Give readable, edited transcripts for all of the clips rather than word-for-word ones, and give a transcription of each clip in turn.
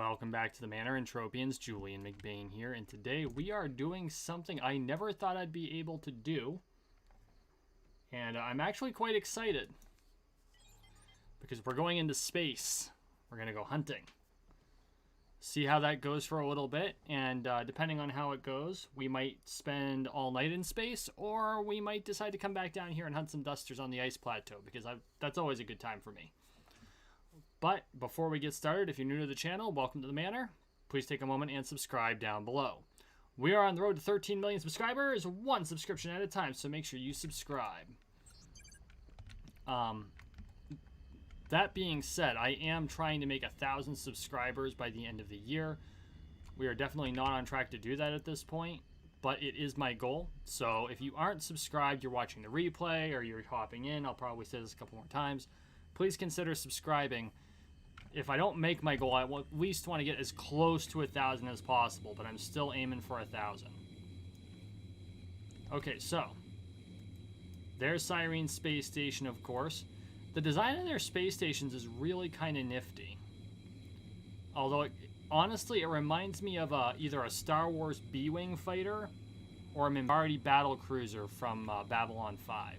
Welcome back to the Manor, Entropians. Julian McBain here, and today we are doing something I never thought I'd be able to do, and I'm actually quite excited because we're going into space. We're going to go hunting. See how that goes for a little bit, and depending on how it goes, we might spend all night in space, or we might decide to come back down here and hunt some dusters on the ice plateau, because that's always a good time for me. But before we get started, if you're new to the channel, welcome to the Manor. Please take a moment and subscribe down below. We are on the road to 13 million subscribers, one subscription at a time, so make sure you subscribe. That being said, I am trying to make 1,000 subscribers by the end of the year. We are definitely not on track to do that at this point, but it is my goal. So if you aren't subscribed, you're watching the replay, or you're hopping in, I'll probably say this a couple more times, please consider subscribing. If I don't make my goal, I will at least want to get as close to 1,000 as possible, but I'm still aiming for 1,000. Okay, so there's Cyrene Space Station, of course. The design of their space stations is really kind of nifty. Although, honestly, it reminds me of either a Star Wars B-Wing fighter or a Minbardi battle cruiser from Babylon 5.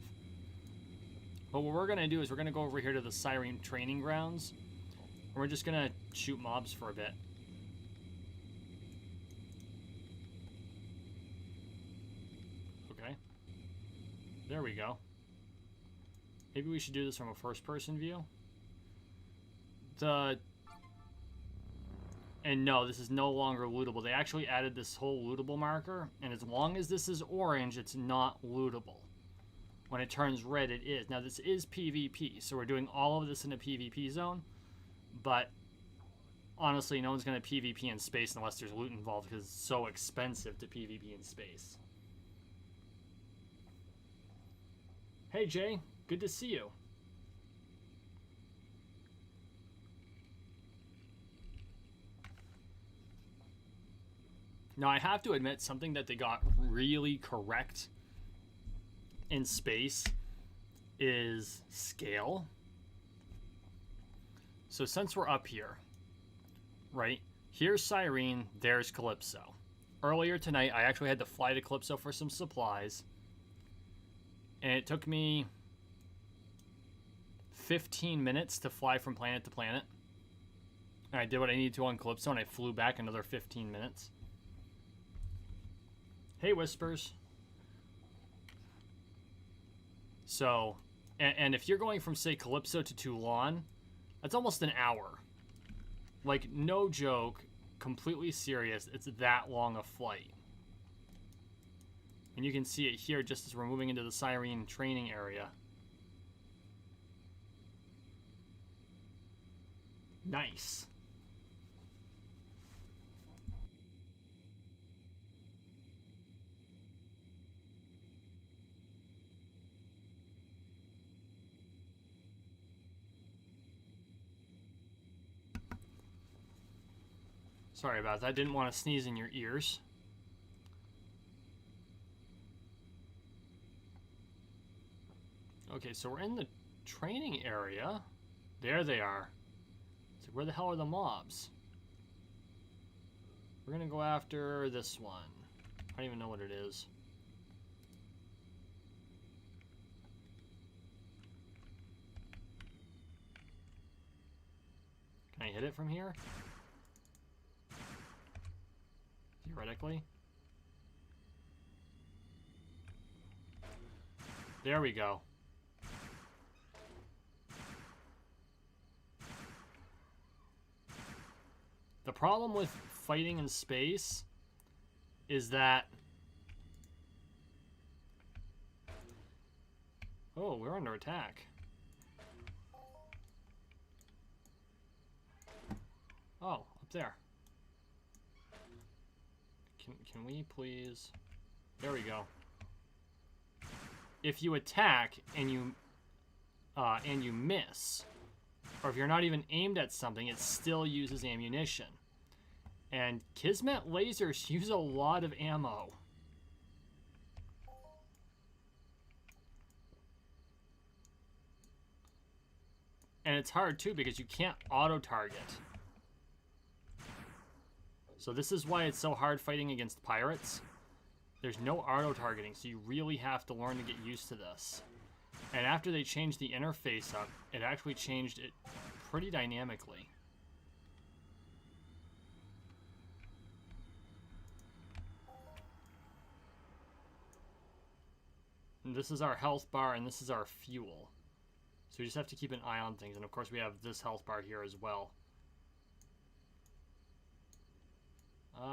But what we're going to do is we're going to go over here to the Cyrene training grounds. And we're just going to shoot mobs for a bit. Okay. There we go. Maybe we should do this from a first-person view. And no, this is no longer lootable. They actually added this whole lootable marker. And as long as this is orange, it's not lootable. When it turns red, it is. Now, this is PvP, so we're doing all of this in a PvP zone. But honestly, no one's going to PvP in space unless there's loot involved, because it's so expensive to PvP in space. Hey, Jay. Good to see you. Now, I have to admit, something that they got really correct in space is scale. So since we're up here, right, here's Cyrene, there's Calypso. Earlier tonight, I actually had to fly to Calypso for some supplies, and it took me 15 minutes to fly from planet to planet. And I did what I needed to on Calypso, and I flew back another 15 minutes. Hey, Whispers. So, and if you're going from, say, Calypso to Toulon, that's almost an hour. Like, no joke, completely serious, it's that long a flight. And you can see it here just as we're moving into the Cyrene training area. Nice. Sorry about that. Didn't want to sneeze in your ears. Okay, so we're in the training area. There they are. So where the hell are the mobs? We're going to go after this one. I don't even know what it is. Can I hit it from here? Theoretically. There we go. The problem with fighting in space is that... Oh, we're under attack. Oh, up there. Can we please... There we go. If you attack and you miss, or if you're not even aimed at something, it still uses ammunition. And Kismet lasers use a lot of ammo. And it's hard too because you can't auto-target. So this is why it's so hard fighting against pirates. There's no auto-targeting, so you really have to learn to get used to this. And after they changed the interface up, it actually changed it pretty dynamically. And this is our health bar, and this is our fuel. So we just have to keep an eye on things. And of course we have this health bar here as well.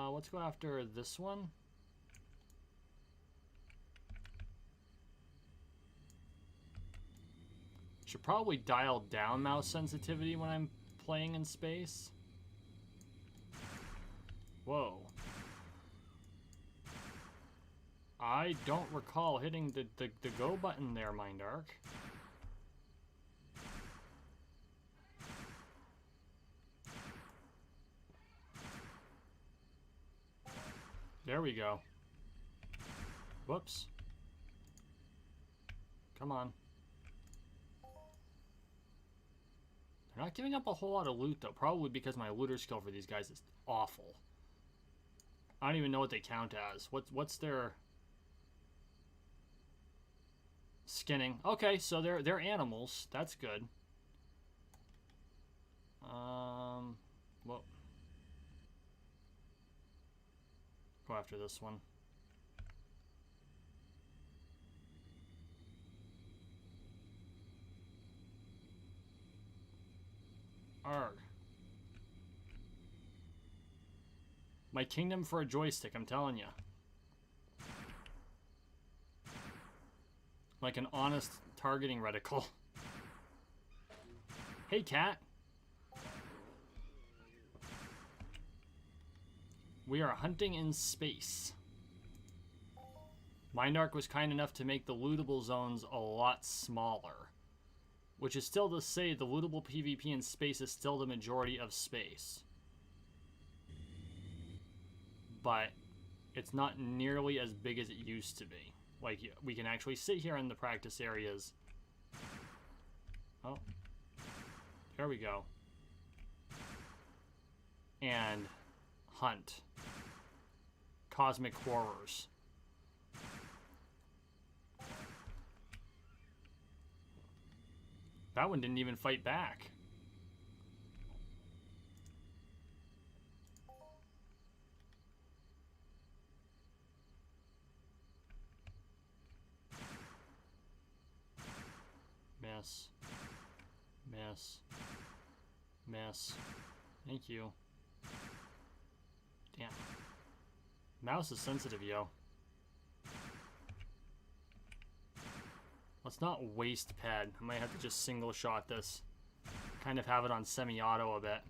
Let's go after this one. Should probably dial down mouse sensitivity when I'm playing in space. Whoa. I don't recall hitting the go button there, Mindark. There we go. Whoops. Come on. They're not giving up a whole lot of loot, though. Probably because my looter skill for these guys is awful. I don't even know what they count as. What's their... Skinning. Okay, so they're animals. That's good. Well... Go after this one. Arrgh. My kingdom for a joystick, I'm telling you. Like an honest targeting reticle. Hey, cat. We are hunting in space. Mindark was kind enough to make the lootable zones a lot smaller. Which is still to say the lootable PvP in space is still the majority of space. But it's not nearly as big as it used to be. Like, we can actually sit here in the practice areas. Oh. There we go. And hunt. Cosmic horrors. That one didn't even fight back. Miss. Miss. Miss. Thank you. Damn. Mouse is sensitive, yo. Let's not waste ped. I might have to just single shot this. Kind of have it on semi-auto a bit.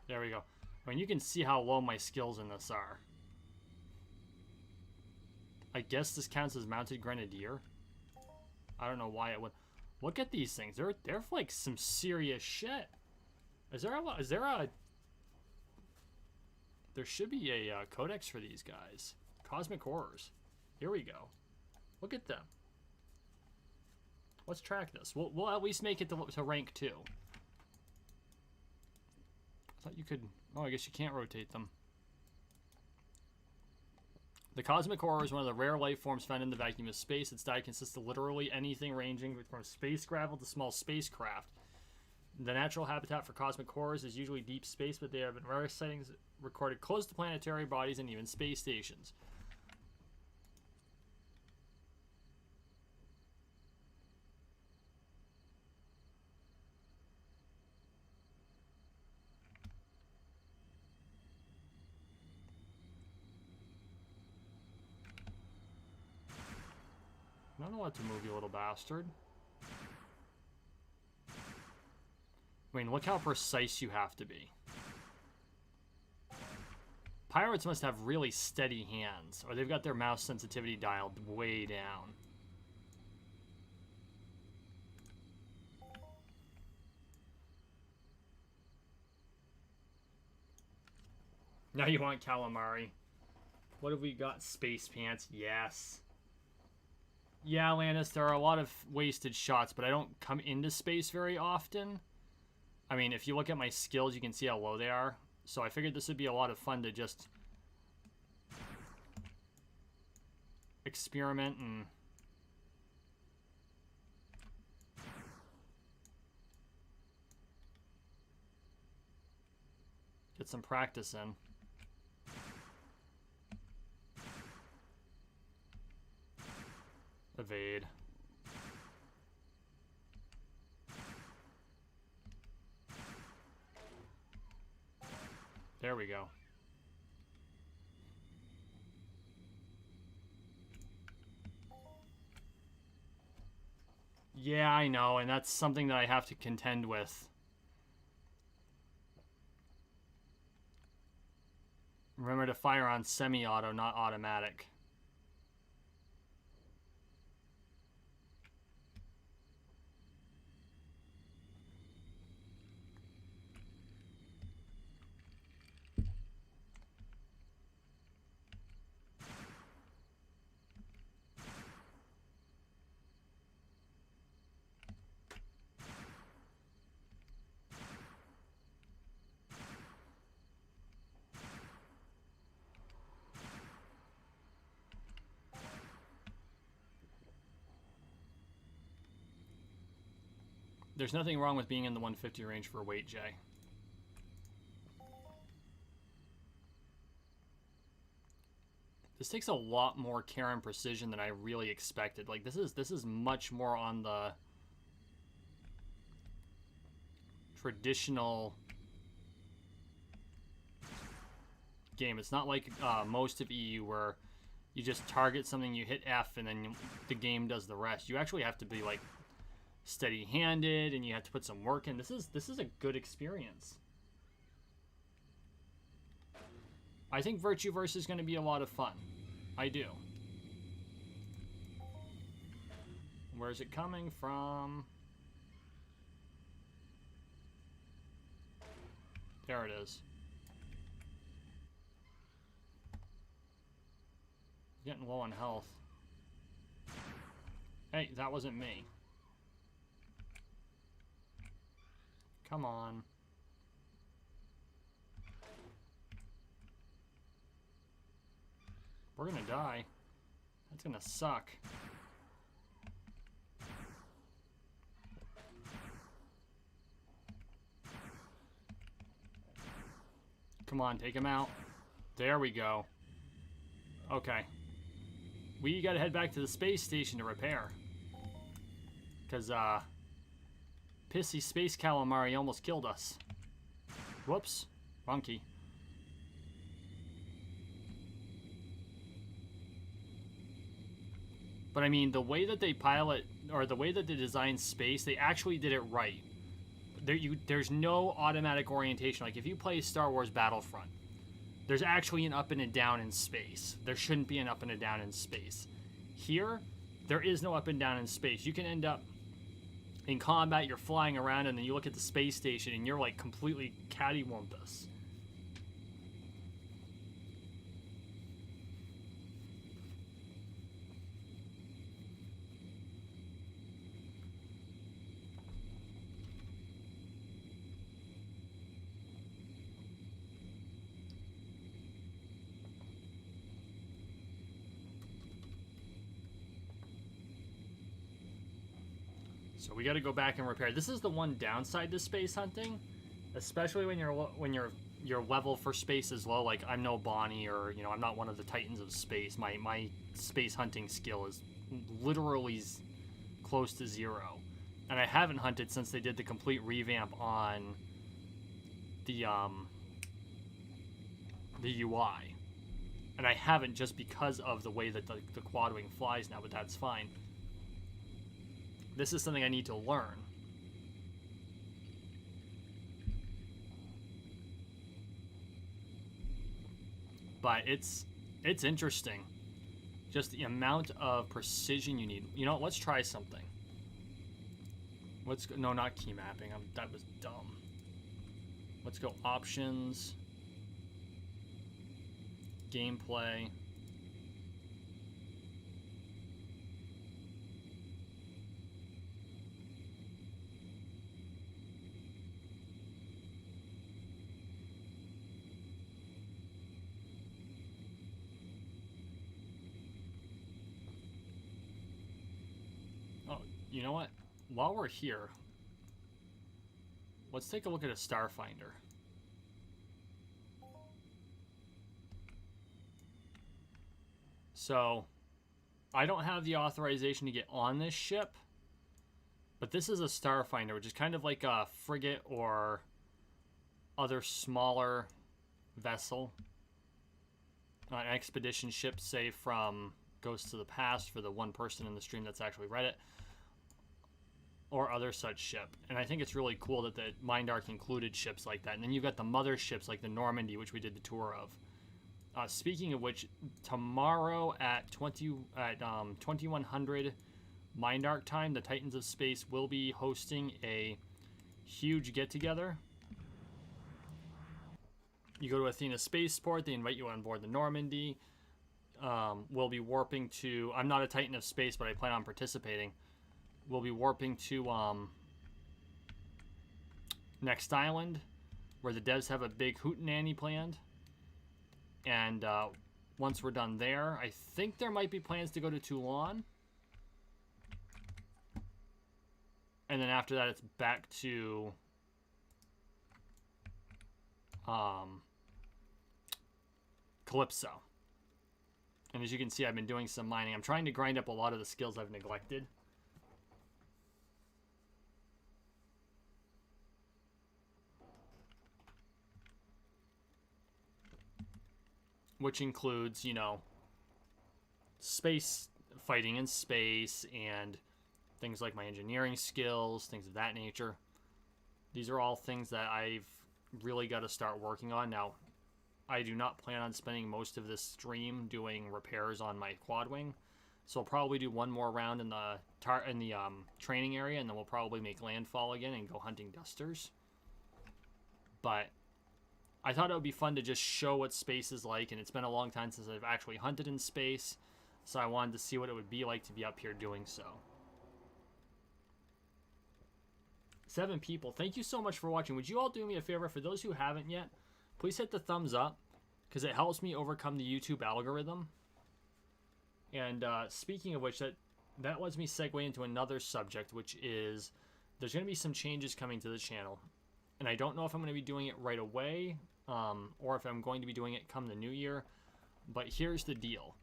There we go. I mean, you can see how low my skills in this are. I guess this counts as mounted grenadier. I don't know why it would. Look at these things. They're like some serious shit. Is there a there should be a codex for these guys. Cosmic horrors. Here we go. Look at them. Let's track this. We'll at least make it to rank 2. I thought you could... Oh, I guess you can't rotate them. The Cosmic Horror is one of the rare life forms found in the vacuum of space. Its diet consists of literally anything ranging from space gravel to small spacecraft. The natural habitat for Cosmic Horrors is usually deep space, but there have been rare sightings recorded close to planetary bodies and even space stations. I don't know what to move, you little bastard. I mean, look how precise you have to be. Pirates must have really steady hands, or they've got their mouse sensitivity dialed way down. Now you want calamari. What have we got? Space pants. Yes. Yeah, Lannis, there are a lot of wasted shots, but I don't come into space very often. I mean, if you look at my skills, you can see how low they are. So I figured this would be a lot of fun to just experiment and get some practice in. Evade. There we go. Yeah, I know, and that's something that I have to contend with. Remember to fire on semi-auto, not automatic. There's nothing wrong with being in the 150 range for weight, Jay. This takes a lot more care and precision than I really expected. Like this is much more on the traditional game. It's not like most of EU where you just target something, you hit F, and then the game does the rest. You actually have to be like steady-handed, and you have to put some work in. This is a good experience. I think Virtueverse is going to be a lot of fun. I do. Where's it coming from? There it is. Getting low on health. Hey, that wasn't me. Come on. We're gonna die. That's gonna suck. Come on, take him out. There we go. Okay. We gotta head back to the space station to repair. Because, pissy space calamari almost killed us. Whoops. Wrong key. But I mean, the way that they pilot, or the way that they design space, they actually did it right. There's no automatic orientation. Like, if you play Star Wars Battlefront, there's actually an up and a down in space. There shouldn't be an up and a down in space. Here, there is no up and down in space. You can end up in combat, you're flying around, and then you look at the space station, and you're, like, completely cattywampus. So we got to go back and repair. This is the one downside to space hunting, especially when your level for space is low. Like, I'm no Bonnie, or I'm not one of the Titans of space. My space hunting skill is literally close to 0, and I haven't hunted since they did the complete revamp on the UI, and I haven't just because of the way that the quad wing flies now. But that's fine. This is something I need to learn. But it's interesting. Just the amount of precision you need. You know what? Let's try something. Let's go. No, not key mapping. That was dumb. Let's go options. Gameplay. You know what? While we're here, let's take a look at a Starfinder. So, I don't have the authorization to get on this ship, but this is a Starfinder, which is kind of like a frigate or other smaller vessel. An expedition ship, say from Ghosts of the Past, for the one person in the stream that's actually read it, or other such ship. And I think it's really cool that the Mind Arc included ships like that. And then you've got the mother ships like the Normandy, which we did the tour of. Speaking of which, tomorrow at 2100 Mind Arc time, the Titans of Space will be hosting a huge get-together. You go to Athena Spaceport, they invite you on board the Normandy. We'll be warping to... I'm not a Titan of Space, but I plan on participating. We'll be warping to Next Island, where the devs have a big hootenanny planned. And once we're done there, I think there might be plans to go to Toulon. And then after that, it's back to... Calypso. And as you can see, I've been doing some mining. I'm trying to grind up a lot of the skills I've neglected. Which includes, you know, space, fighting in space, and things like my engineering skills, things of that nature. These are all things that I've really got to start working on. Now, I do not plan on spending most of this stream doing repairs on my quad wing, so I'll probably do one more round in the training area, and then we'll probably make landfall again and go hunting dusters. But I thought it would be fun to just show what space is like, and it's been a long time since I've actually hunted in space, so I wanted to see what it would be like to be up here doing so. 7 people. Thank you so much for watching. Would you all do me a favor? For those who haven't yet, please hit the thumbs up, because it helps me overcome the YouTube algorithm. And speaking of which, that lets me segue into another subject, which is there's going to be some changes coming to the channel. And I don't know if I'm going to be doing it right away, or if I'm going to be doing it come the new year. But here's the deal.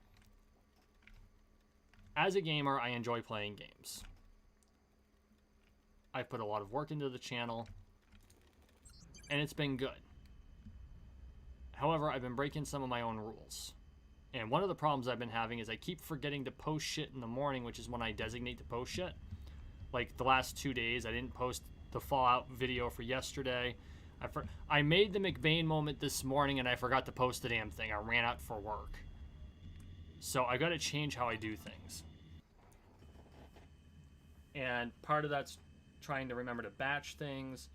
As a gamer, I enjoy playing games. I've put a lot of work into the channel, and it's been good. However, I've been breaking some of my own rules. And one of the problems I've been having is I keep forgetting to post shit in the morning, which is when I designate to post shit. Like the last 2 days, I didn't post the Fallout video for yesterday. I made the McBain moment this morning, and I forgot to post the damn thing. I ran out for work. So I got to change how I do things. And part of that's trying to remember to batch things,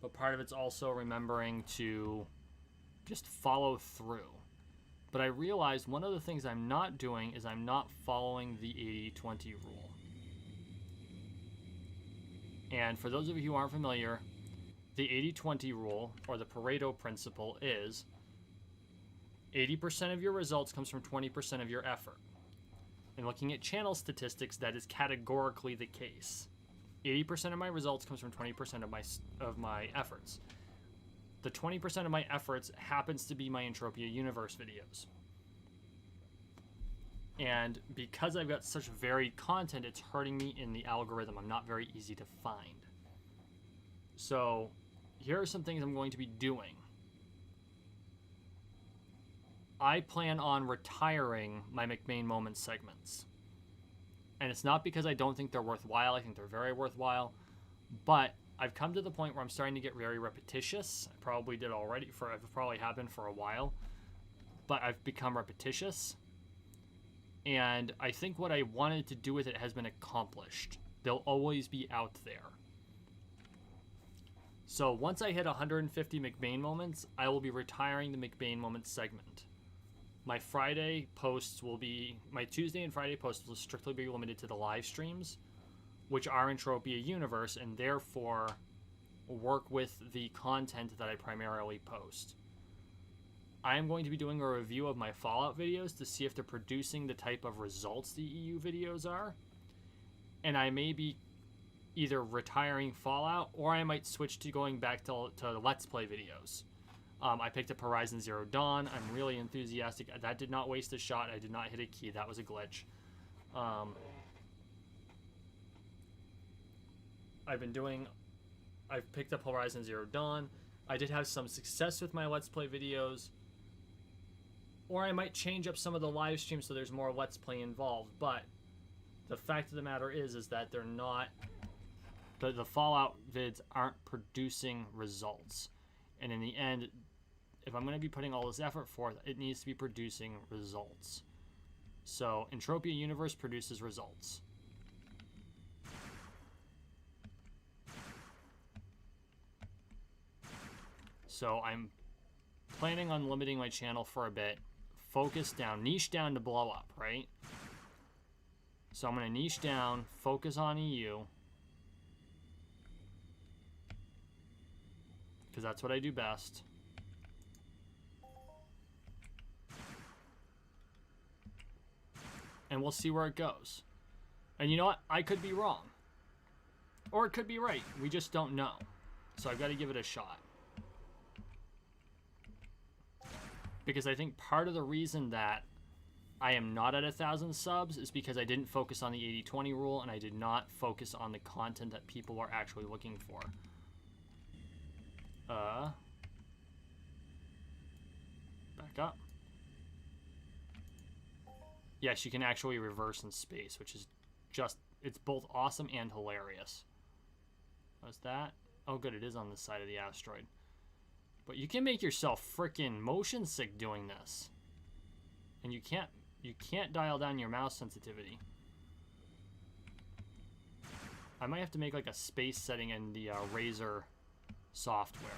but part of it's also remembering to just follow through. But I realized one of the things I'm not doing is I'm not following the 80-20 rule. And for those of you who aren't familiar, the 80-20 rule, or the Pareto principle, is 80% of your results comes from 20% of your effort. And looking at channel statistics, that is categorically the case. 80% of my results comes from 20% of my efforts. The 20% of my efforts happens to be my Entropia Universe videos. And because I've got such varied content, it's hurting me in the algorithm. I'm not very easy to find. So here are some things I'm going to be doing. I plan on retiring my McBain Moments segments. And it's not because I don't think they're worthwhile. I think they're very worthwhile. But I've come to the point where I'm starting to get very repetitious. I probably did already. I've probably have been for a while. But I've become repetitious. And I think what I wanted to do with it has been accomplished. They'll always be out there. So once I hit 150 McBain moments, I will be retiring the McBain Moments segment. My Friday posts will be, my Tuesday and Friday posts will strictly be limited to the live streams, which are Entropia Universe, and therefore work with the content that I primarily post. I am going to be doing a review of my Fallout videos to see if they're producing the type of results the EU videos are. And I may be either retiring Fallout, or I might switch to going back to Let's Play videos. I picked up Horizon Zero Dawn. I'm really enthusiastic. That did not waste a shot. I did not hit a key. That was a glitch. I've picked up Horizon Zero Dawn. I did have some success with my Let's Play videos. Or I might change up some of the live streams so there's more Let's Play involved. But the fact of the matter is that they're not... The Fallout vids aren't producing results. And in the end, if I'm going to be putting all this effort forth, it needs to be producing results. So, Entropia Universe produces results. So, I'm planning on limiting my channel for a bit. Focus down, niche down to blow up, right? So, I'm going to niche down, focus on EU. Because that's what I do best. And we'll see where it goes. And you know what? I could be wrong. Or it could be right. We just don't know. So I've got to give it a shot. Because I think part of the reason that I am not at 1,000 subs is because I didn't focus on the 80-20 rule, and I did not focus on the content that people are actually looking for. Back up. Yes, you can actually reverse in space, which is just, it's both awesome and hilarious. What's that? Oh good, it is on the side of the asteroid. But you can make yourself freaking motion sick doing this. And you can't dial down your mouse sensitivity. I might have to make like a space setting in the Razer software.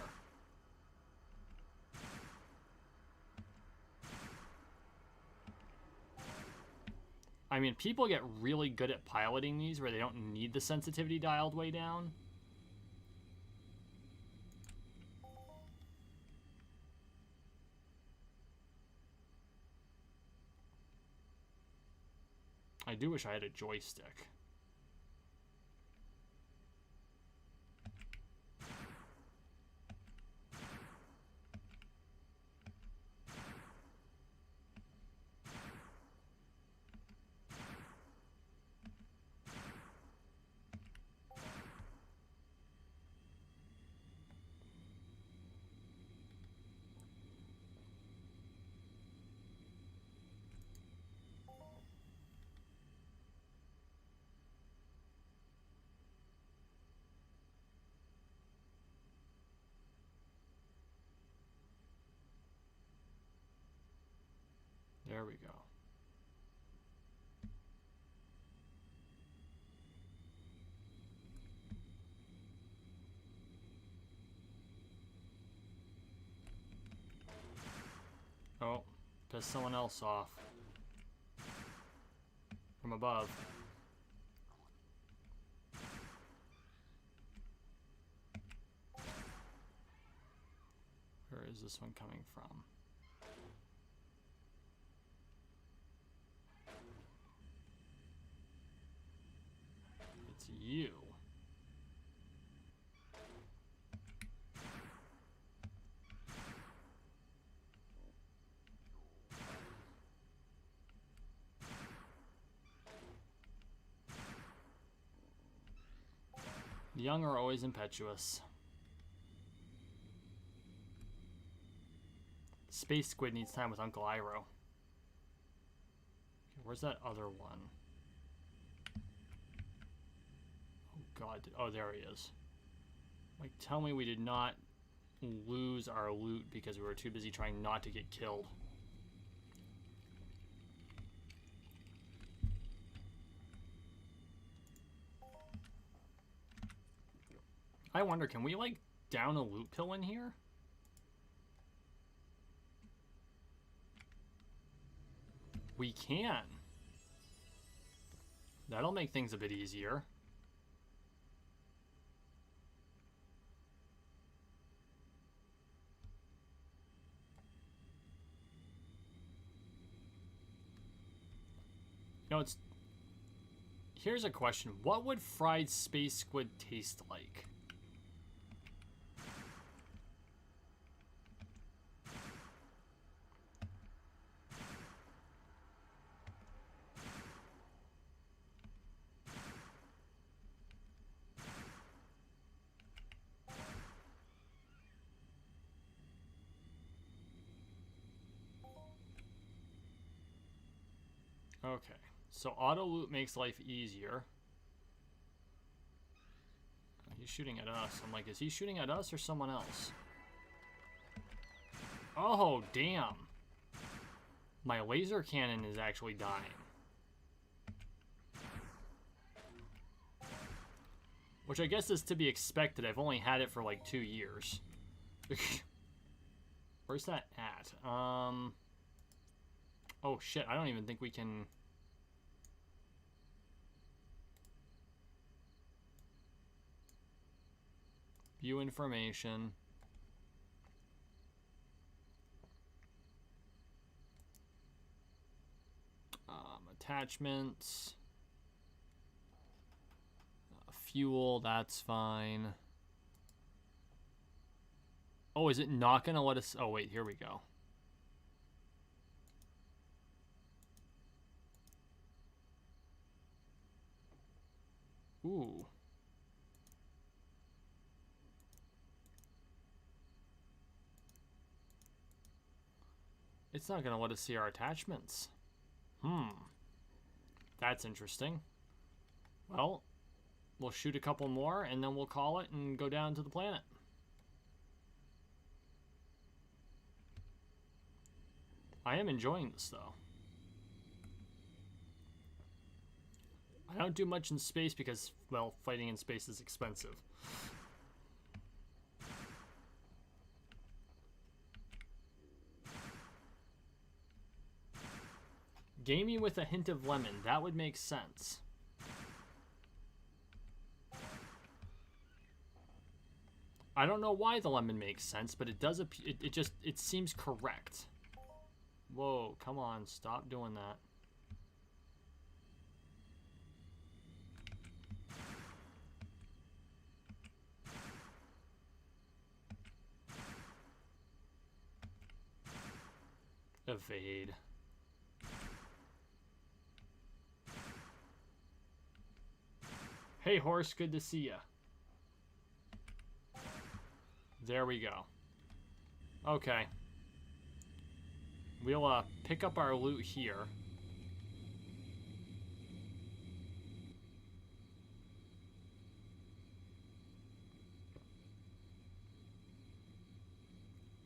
I mean, people get really good at piloting these where they don't need the sensitivity dialed way down. I do wish I had a joystick. There we go. Oh, pissed someone else off. From above. Where is this one coming from? It's you. The young are always impetuous. Space Squid needs time with Uncle Iroh. Okay, where's that other one? Oh god, oh there he is. Like, tell me we did not lose our loot because we were too busy trying not to get killed. I wonder, can we like down a loot pill in here? We can. That'll make things a bit easier. No, it's... Here's a question. What would fried space squid taste like? Okay, so auto loot makes life easier. He's shooting at us. I'm like, is he shooting at us or someone else? Oh, damn. My laser cannon is actually dying. Which I guess is to be expected. I've only had it for like 2 years. Where's that at? Oh shit, I don't even think we can... View information. Attachments. Fuel, that's fine. Oh, is it not gonna let us... Oh, wait, here we go. Ooh. It's not gonna let us see our attachments. That's interesting. Well, we'll shoot a couple more and then we'll call it and go down to the planet. I am enjoying this though. I don't do much in space because, well, fighting in space is expensive. Gamey with a hint of lemon. That would make sense. I don't know why the lemon makes sense, but it does. It seems correct. Whoa, come on, stop doing that. Evade. Hey, horse, good to see ya. There we go. Okay. We'll pick up our loot here.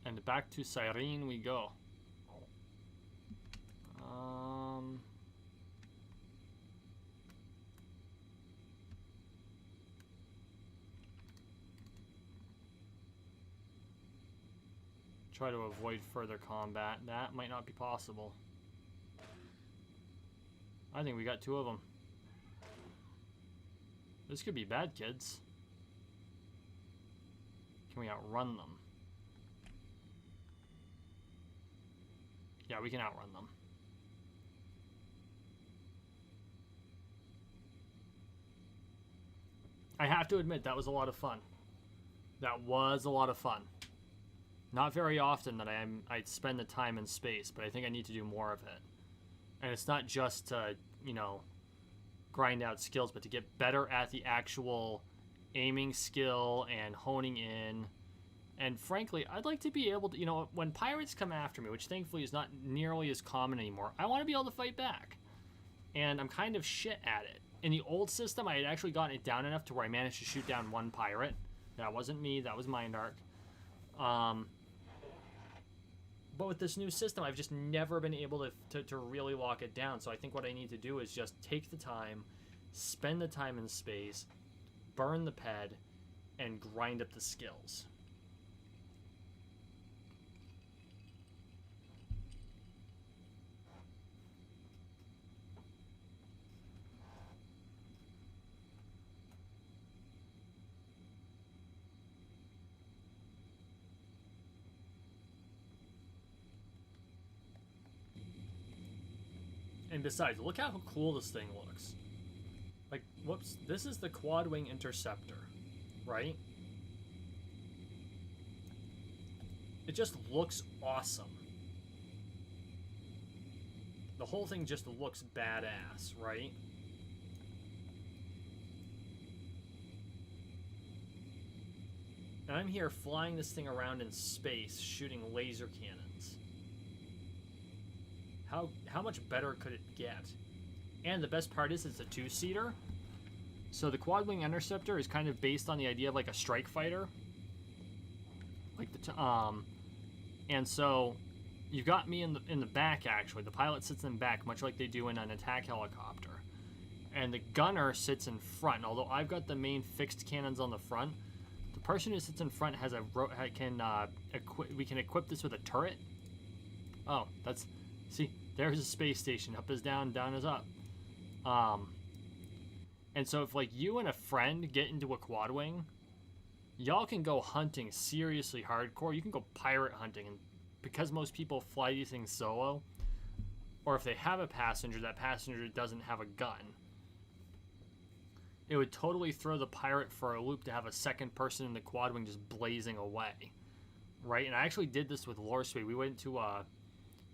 And back to Cyrene we go. Try to avoid further combat. That might not be possible. I think we got 2 of them. This could be bad, kids. Can we outrun them? Yeah, we can outrun them. I have to admit, that was a lot of fun. That was a lot of fun. Not very often that I'd spend the time in space, but I think I need to do more of it. And it's not just to, you know, grind out skills, but to get better at the actual aiming skill and honing in. And frankly, I'd like to be able to, you know, when pirates come after me, which thankfully is not nearly as common anymore, I want to be able to fight back. And I'm kind of shit at it. In the old system, I had actually gotten it down enough to where I managed to shoot down 1 pirate. That wasn't me, that was Mindark. But with this new system, I've just never been able to really lock it down. So I think what I need to do is just take the time, spend the time in space, burn the ped, and grind up the skills. And besides, look how cool this thing looks. Whoops, this is the quad wing interceptor, right? It just looks awesome. The whole thing just looks badass, right? And I'm here flying this thing around in space, shooting laser cannons. How much better could it get? And the best part is it's a two-seater. So the quad wing interceptor is kind of based on the idea of like a strike fighter. Like and so you've got me in the back actually. The pilot sits in the back, much like they do in an attack helicopter. And the gunner sits in front. Although I've got the main fixed cannons on the front, the person who sits in front has we can equip this with a turret. Oh, see, there's a space station. Up is down, down is up. And so if like you and a friend get into a quad wing, y'all can go hunting seriously hardcore. You can go pirate hunting, and because most people fly these things solo, or if they have a passenger, that passenger doesn't have a gun, it would totally throw the pirate for a loop to have a second person in the quad wing just blazing away, right? And I actually did this with Lorsway. We went to a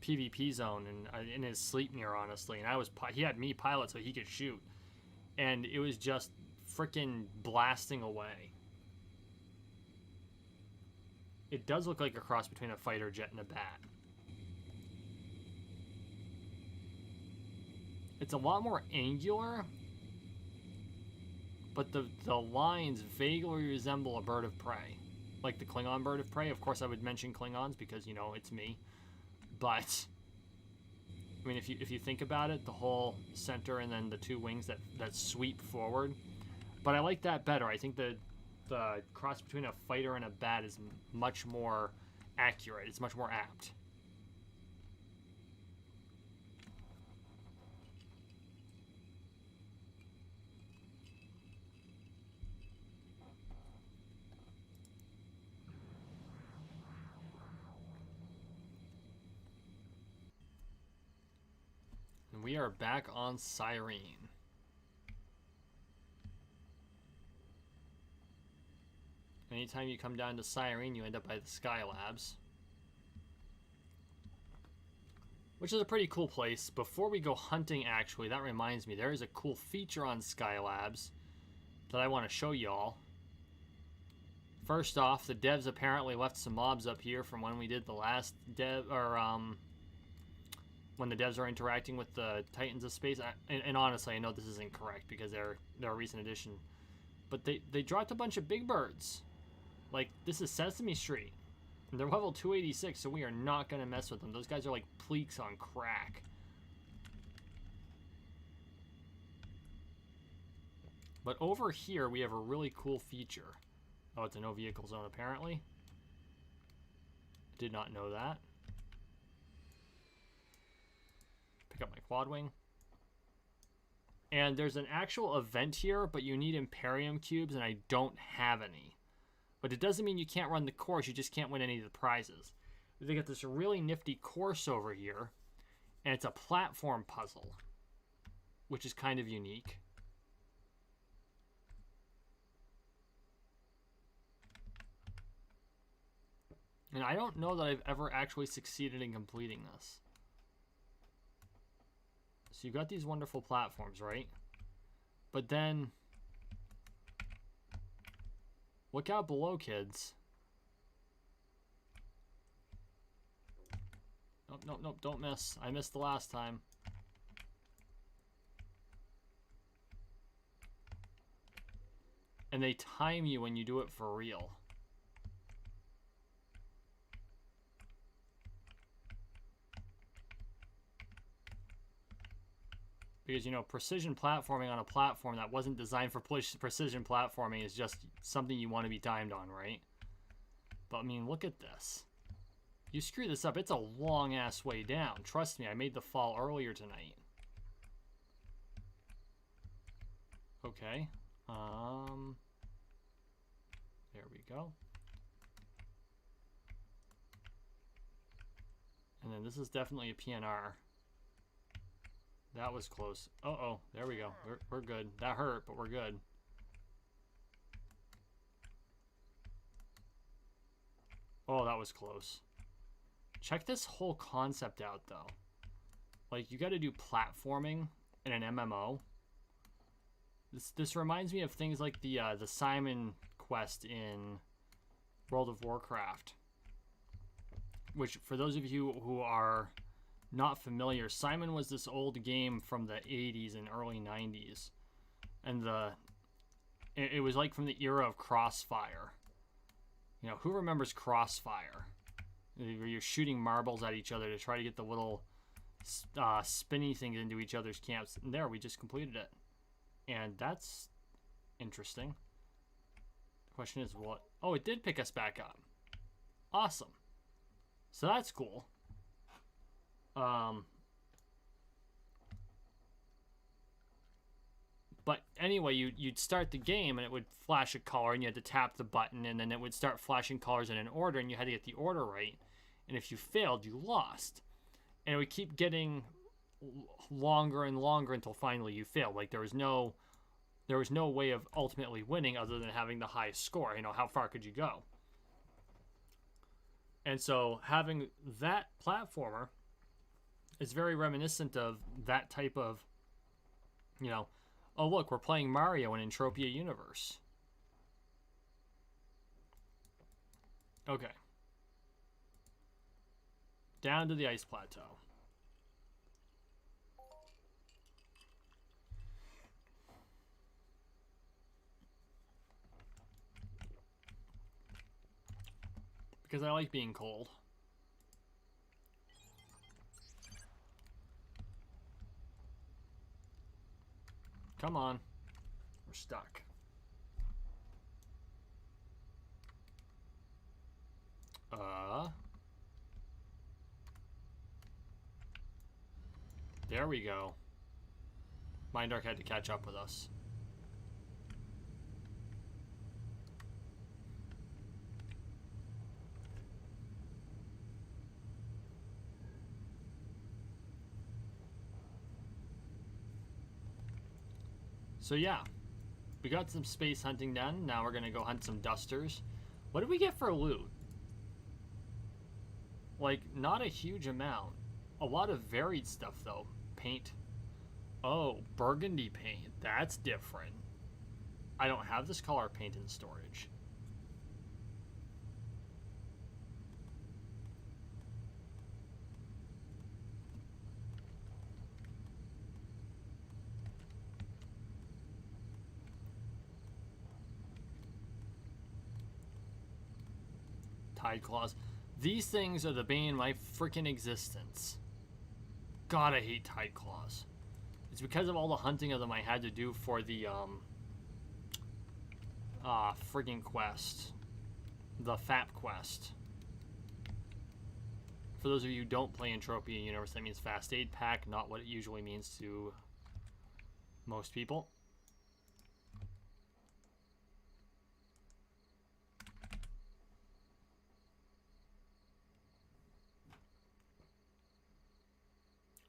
PvP zone and in his sleep near, honestly, and he had me pilot so he could shoot, and it was just freaking blasting away. It does look like a cross between a fighter jet and a bat. It's a lot more angular, but the lines vaguely resemble a bird of prey, like the Klingon bird of prey. Of course, I would mention Klingons because, you know, it's me. But I mean, if you think about it, the whole center and then the two wings that sweep forward. But I like that better. I think the cross between a fighter and a bat is much more accurate. It's much more apt. And we are back on Cyrene. Anytime you come down to Cyrene, you end up by the Skylabs, which is a pretty cool place. Before we go hunting, actually, that reminds me, there is a cool feature on Skylabs that I want to show y'all. First off, the devs apparently left some mobs up here from when we did the last when the devs are interacting with the Titans of Space. And honestly, I know this is incorrect because they're a recent addition, but they dropped a bunch of big birds. Like, this is Sesame Street. And they're level 286, so we are not going to mess with them. Those guys are like pleeks on crack. But over here, we have a really cool feature. Oh, it's a no vehicle zone, apparently. Did not know that. Pick up my quad wing. And there's an actual event here, but you need Imperium cubes, and I don't have any. But it doesn't mean you can't run the course, you just can't win any of the prizes. They got this really nifty course over here, and it's a platform puzzle, which is kind of unique. And I don't know that I've ever actually succeeded in completing this. So you've got these wonderful platforms, right? But then look out below, kids. Nope, nope, nope, don't miss. I missed the last time. And they time you when you do it for real. Because, you know, precision platforming on a platform that wasn't designed for precision platforming is just something you want to be timed on, right? But, I mean, look at this. You screw this up, it's a long-ass way down. Trust me, I made the fall earlier tonight. Okay. There we go. And then this is definitely a PNR. That was close. Uh-oh, there we go. We're good. That hurt, but we're good. Oh, that was close. Check this whole concept out, though. Like, you got to do platforming in an MMO. This reminds me of things like the Simon quest in World of Warcraft. Which, for those of you who are not familiar, Simon was this old game from the 80s and early 90s. And it was like from the era of Crossfire. You know, who remembers Crossfire? Where you're shooting marbles at each other to try to get the little spinny things into each other's camps. And there, we just completed it. And that's interesting. The question is what? Oh, it did pick us back up. Awesome. So that's cool. But anyway, you'd start the game and it would flash a color and you had to tap the button and then it would start flashing colors in an order and you had to get the order right. And if you failed, you lost. And it would keep getting longer and longer until finally you failed. Like there was no way of ultimately winning other than having the highest score. You know, how far could you go? And so having that platformer is very reminiscent of that type of, you know, oh look, we're playing Mario in Entropia Universe. Okay. Down to the ice plateau. Because I like being cold. Come on. We're stuck. There we go. Mindark had to catch up with us. So yeah, we got some space hunting done. Now we're gonna go hunt some dusters. What did we get for loot? Like, not a huge amount. A lot of varied stuff though. Paint. Oh, burgundy paint. That's different. I don't have this color paint in storage. Tide claws. These things are the bane of my freaking existence. God, I hate tide claws. It's because of all the hunting of them I had to do for the friggin' quest. The FAP quest. For those of you who don't play Entropia Universe, that means Fast Aid Pack, not what it usually means to most people.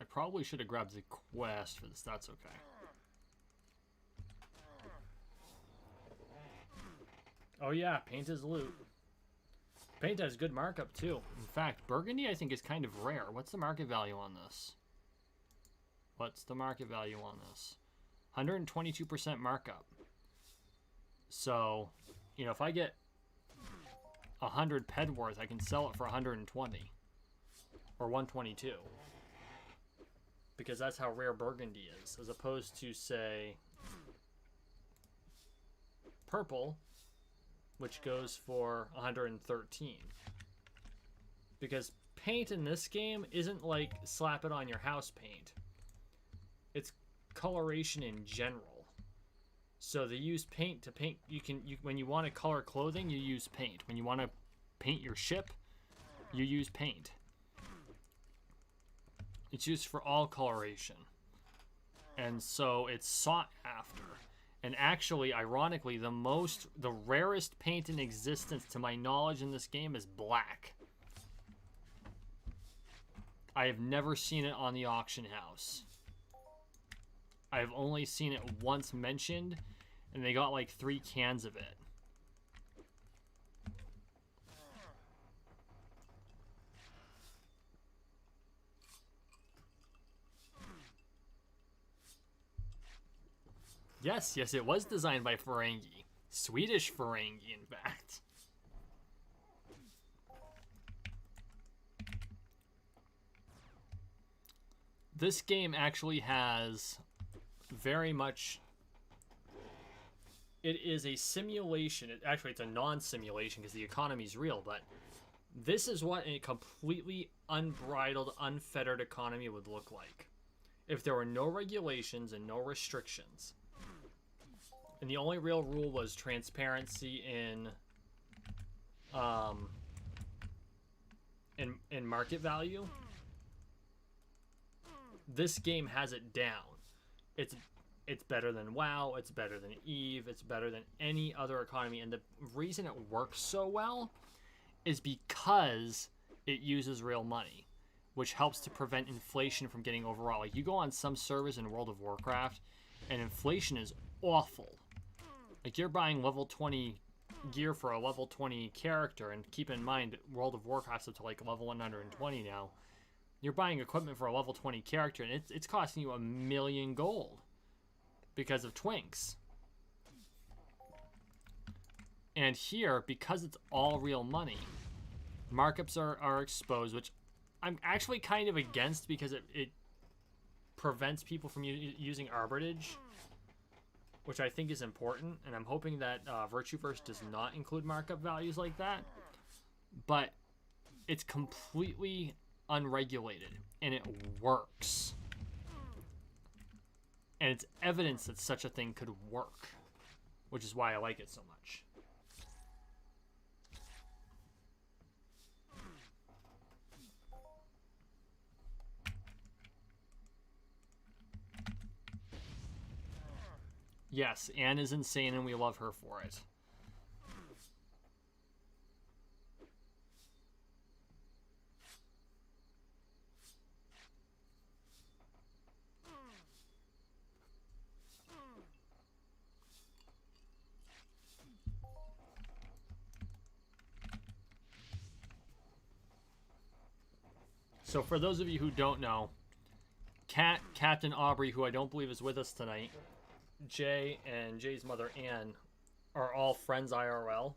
I probably should have grabbed the quest for this. That's okay. Oh yeah, paint is loot. Paint has good markup too. In fact, burgundy I think is kind of rare. What's the market value on this? What's the market value on this? 122% markup. So, you know, if I get 100 ped worth, I can sell it for 120 or 122. Because that's how rare burgundy is, as opposed to, say, purple, which goes for 113. Because paint in this game isn't like slap it on your house paint. It's coloration in general. So they use paint to paint. When you want to color clothing, you use paint. When you want to paint your ship, you use paint. It's used for all coloration. And so it's sought after. And actually, ironically, the rarest paint in existence to my knowledge in this game is black. I have never seen it on the auction house. I've only seen it once mentioned, and they got like 3 cans of it. Yes, it was designed by Ferengi. Swedish Ferengi, in fact. This game actually has very much... It is a simulation. Actually, it's a non-simulation because the economy's real, but this is what a completely unbridled, unfettered economy would look like if there were no regulations and no restrictions. And the only real rule was transparency in market value. This game has it down. It's better than WoW, it's better than EVE, it's better than any other economy. And the reason it works so well is because it uses real money, which helps to prevent inflation from getting overall. Like, you go on some servers in World of Warcraft, and inflation is awful. Like, you're buying level 20 gear for a level 20 character, and keep in mind, World of Warcraft's up to like level 120 now. You're buying equipment for a level 20 character, and it's costing you 1 million gold because of twinks. And here, because it's all real money, markups are exposed, which I'm actually kind of against because it prevents people from using arbitrage, which I think is important, and I'm hoping that Virtueverse does not include markup values like that. But it's completely unregulated, and it works. And it's evidence that such a thing could work, which is why I like it so much. Yes, Anne is insane, and we love her for it. So for those of you who don't know, Captain Aubrey, who I don't believe is with us tonight, Jay and Jay's mother Anne are all friends IRL.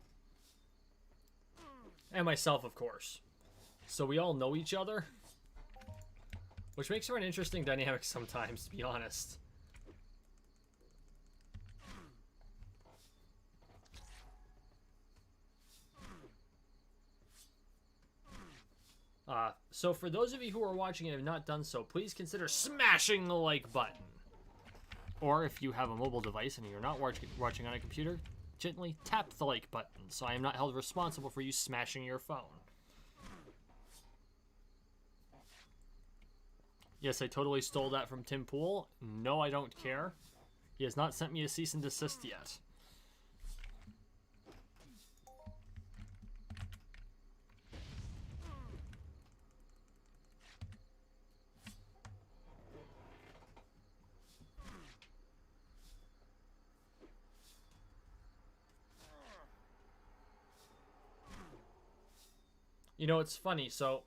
And myself, of course. So we all know each other, which makes for an interesting dynamic sometimes, to be honest. So for those of you who are watching and have not done so, please consider smashing the like button. Or if you have a mobile device and you're not watching on a computer, gently tap the like button so I am not held responsible for you smashing your phone. Yes, I totally stole that from Tim Pool. No, I don't care. He has not sent me a cease and desist yet. You know, it's funny. So,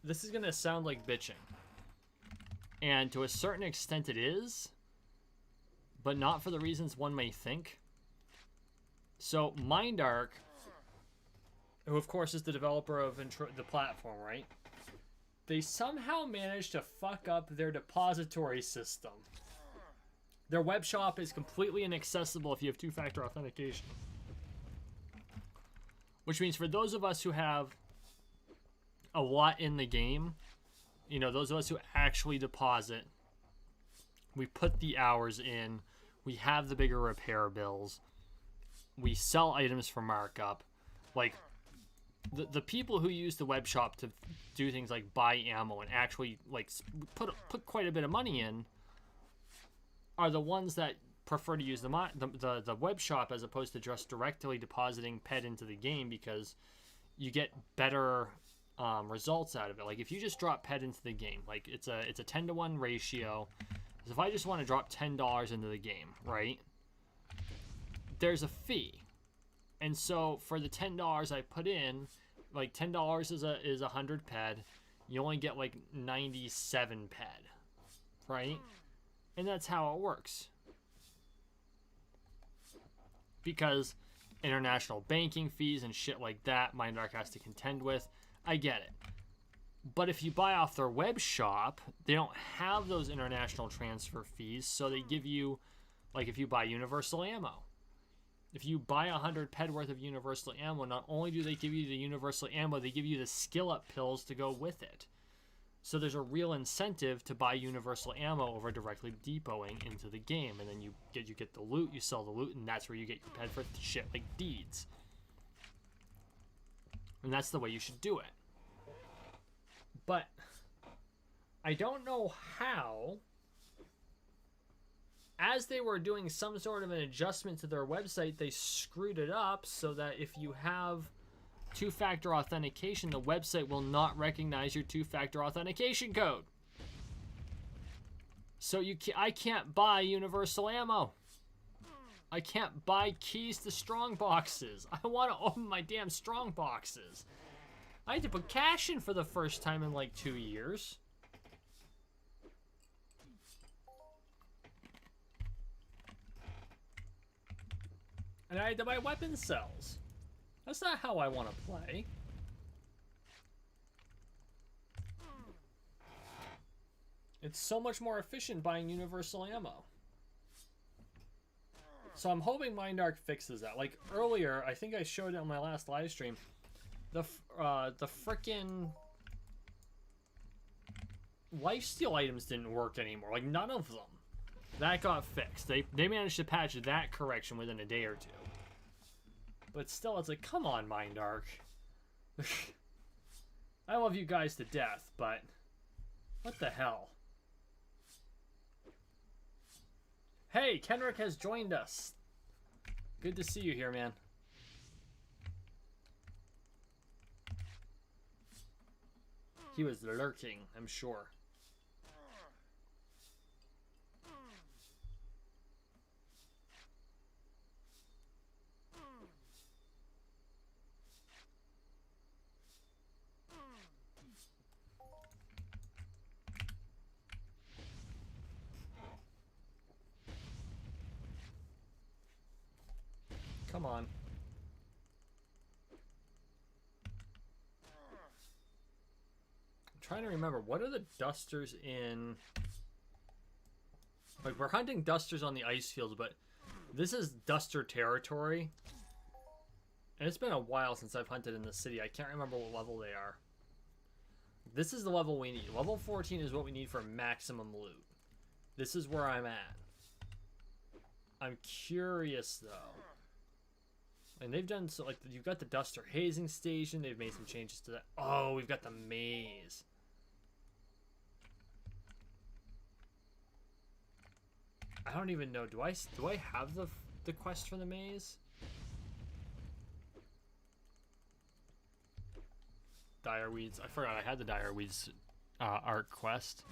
this is going to sound like bitching. And to a certain extent it is. But not for the reasons one may think. So, MindArc, who of course is the developer of the platform, right? They somehow managed to fuck up their depository system. Their web shop is completely inaccessible if you have two-factor authentication. Which means for those of us who have a lot in the game, you know, those of us who actually deposit, we put the hours in, we have the bigger repair bills, we sell items for markup. Like, the people who use the web shop to do things like buy ammo and actually like put quite a bit of money in are the ones that prefer to use the web shop as opposed to just directly depositing PED into the game, because you get better results out of it. Like if you just drop PED into the game, like it's a 10-to-1 ratio. is if I just want to drop $10 into the game, right? There's a fee. And so for the $10 I put in, like $10 is 100 ped. You only get like 97 ped, right? And that's how it works. Because international banking fees and shit like that, MindArk has to contend with. I get it. But if you buy off their web shop, they don't have those international transfer fees, so they give you, like if you buy universal ammo. If you buy 100 ped worth of universal ammo, not only do they give you the universal ammo, they give you the skill up pills to go with it. So there's a real incentive to buy universal ammo over directly depoting into the game, and then you get the loot, you sell the loot, and that's where you get your ped for shit like deeds. And that's the way you should do it. But I don't know how, as they were doing some sort of an adjustment to their website, they screwed it up so that if you have two-factor authentication, the website will not recognize your two-factor authentication code. So I can't buy universal ammo. I can't buy keys to strong boxes. I want to open my damn strong boxes. I had to put cash in for the first time in like 2 years. And I had to buy weapon cells. That's not how I want to play. It's so much more efficient buying universal ammo. So I'm hoping MindArk fixes that. Like earlier, I think I showed it on my last live stream. The frickin' lifesteal items didn't work anymore. Like none of them. That got fixed. They managed to patch that correction within a day or two. But still, it's like, come on, MindArk. I love you guys to death, but what the hell? Hey, Kenrick has joined us. Good to see you here, man. He was lurking, I'm sure. Come on. Trying to remember, what are the dusters in? Like, we're hunting dusters on the ice fields, but this is duster territory. And it's been a while since I've hunted in the city. I can't remember what level they are. This is the level we need. Level 14 is what we need for maximum loot. This is where I'm at. I'm curious, though. And they've done, so like, you've got the duster hazing station. They've made some changes to that. Oh, we've got the maze. I don't even know. Do I have the quest for the maze? Dire weeds. I forgot I had the dire weeds art quest.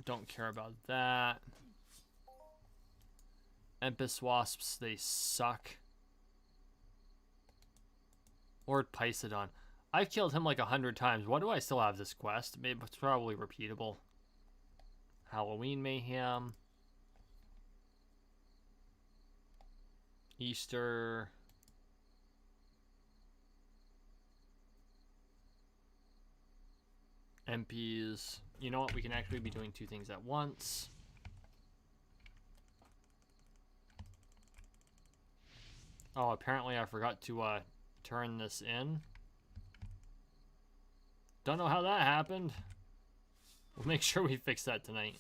Don't care about that. Empis wasps, they suck. Lord Pysodon. I've killed him like 100 times. Why do I still have this quest? Maybe it's probably repeatable. Halloween Mayhem. Easter. MPs. You know what? We can actually be doing two things at once. Oh, apparently I forgot to turn this in. Don't know how that happened. We'll make sure we fix that tonight.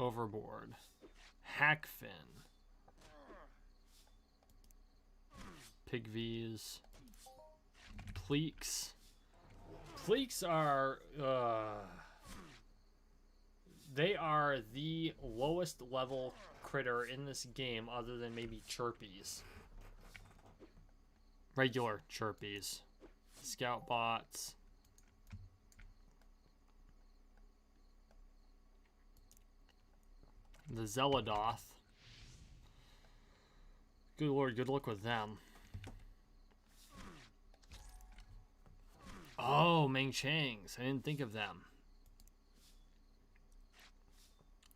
Overboard. Hackfin. Pigvies. Pleeks. Pleeks are... they are the lowest level critter in this game other than maybe Chirpies. Regular Chirpies. Scout bots. The Zeladoth. Good lord, good luck with them. Oh, Meng Changs. I didn't think of them.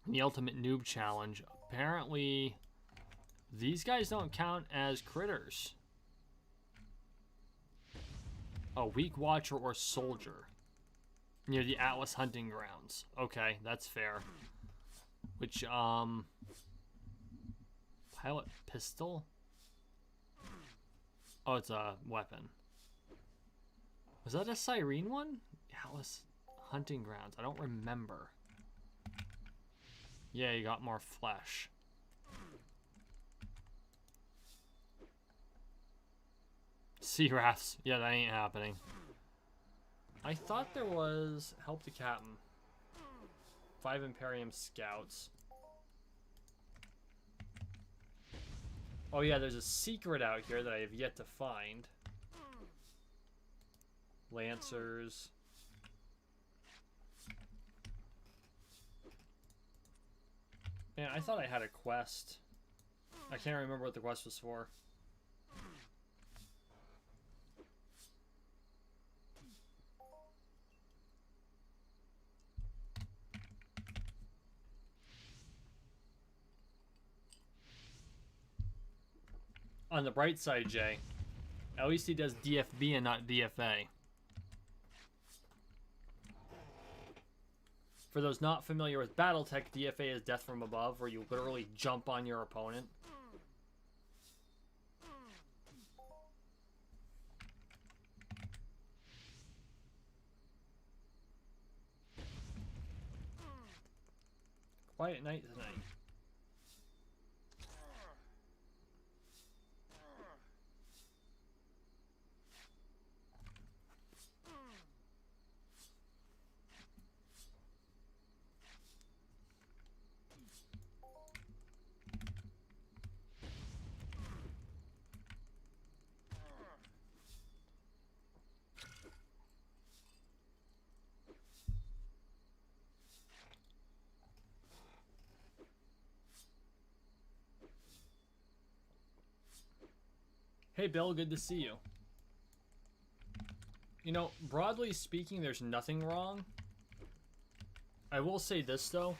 The Ultimate Noob Challenge. Apparently, these guys don't count as critters. Oh, Weak Watcher or Soldier. Near the Atlas Hunting Grounds. Okay, that's fair. Which, Pilot Pistol? Oh, it's a weapon. Was that a Cyrene one? Atlas Hunting Grounds. I don't remember. Yeah, you got more flesh. Sea Wraths. Yeah, that ain't happening. I thought there was... Help the Captain. 5 Imperium Scouts. Oh yeah, there's a secret out here that I have yet to find. Lancers. Man, I thought I had a quest. I can't remember what the quest was for. On the bright side, Jay, at least he does DFB and not DFA. For those not familiar with Battletech, DFA is death from above, where you literally jump on your opponent. Quiet night tonight. Hey Bill, good to see you. You know, broadly speaking, there's nothing wrong. I will say this though.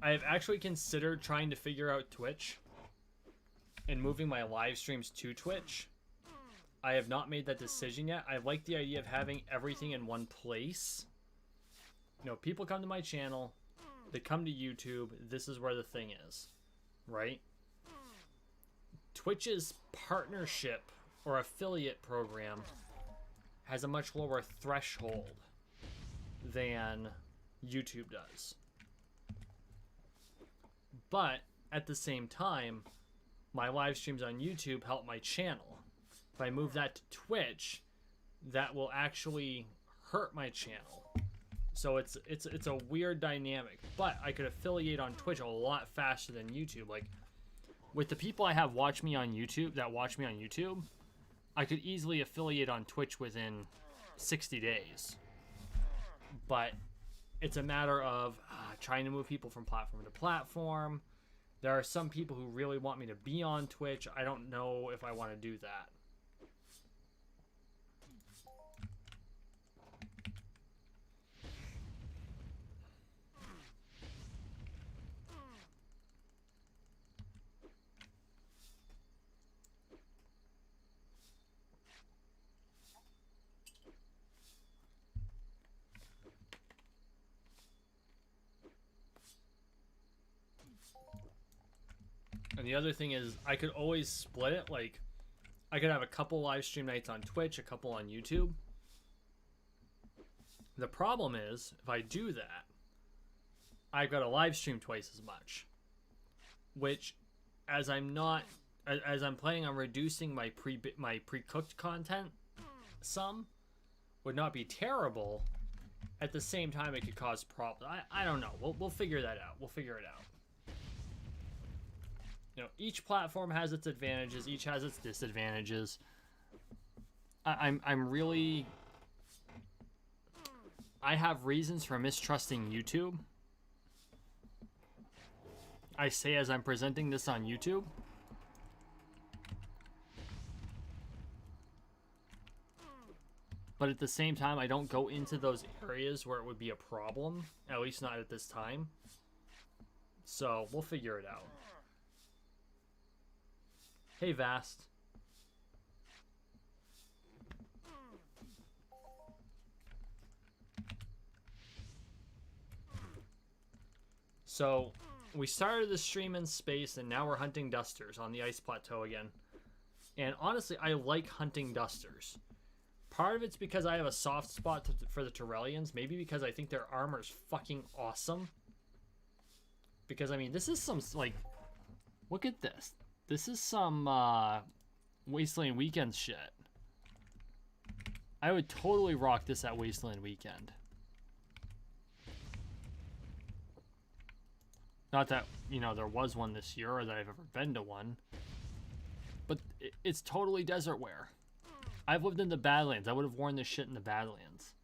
I have actually considered trying to figure out Twitch and moving my live streams to Twitch. I have not made that decision yet. I like the idea of having everything in one place. You know, people come to my channel, they come to YouTube, this is where the thing is, right? Twitch's partnership or affiliate program has a much lower threshold than YouTube does. But at the same time, my live streams on YouTube help my channel. If I move that to Twitch, that will actually hurt my channel. So it's a weird dynamic. But I could affiliate on Twitch a lot faster than YouTube. Like, with the people I have watch me on YouTube, I could easily affiliate on Twitch within 60 days. But it's a matter of trying to move people from platform to platform. There are some people who really want me to be on Twitch. I don't know if I want to do that. And the other thing is, I could always split it. Like, I could have a couple live stream nights on Twitch, a couple on YouTube. The problem is, if I do that, I've got to live stream twice as much. Which, as I'm planning on reducing my pre-cooked content some, would not be terrible. At the same time, it could cause problems. I don't know. We'll figure that out. We'll figure it out. You know, each platform has its advantages, each has its disadvantages. I have reasons for mistrusting YouTube. I say as I'm presenting this on YouTube. But at the same time, I don't go into those areas where it would be a problem. At least not at this time. So, we'll figure it out. Hey, Vast. So, we started the stream in space, and now we're hunting dusters on the ice plateau again. And honestly, I like hunting dusters. Part of it's because I have a soft spot for the Turellians. Maybe because I think their armor is fucking awesome. Because, I mean, this is some, like... Look at this. This is some, Wasteland Weekend shit. I would totally rock this at Wasteland Weekend. Not that, you know, there was one this year or that I've ever been to one. But it's totally desert wear. I've lived in the Badlands. I would have worn this shit in the Badlands.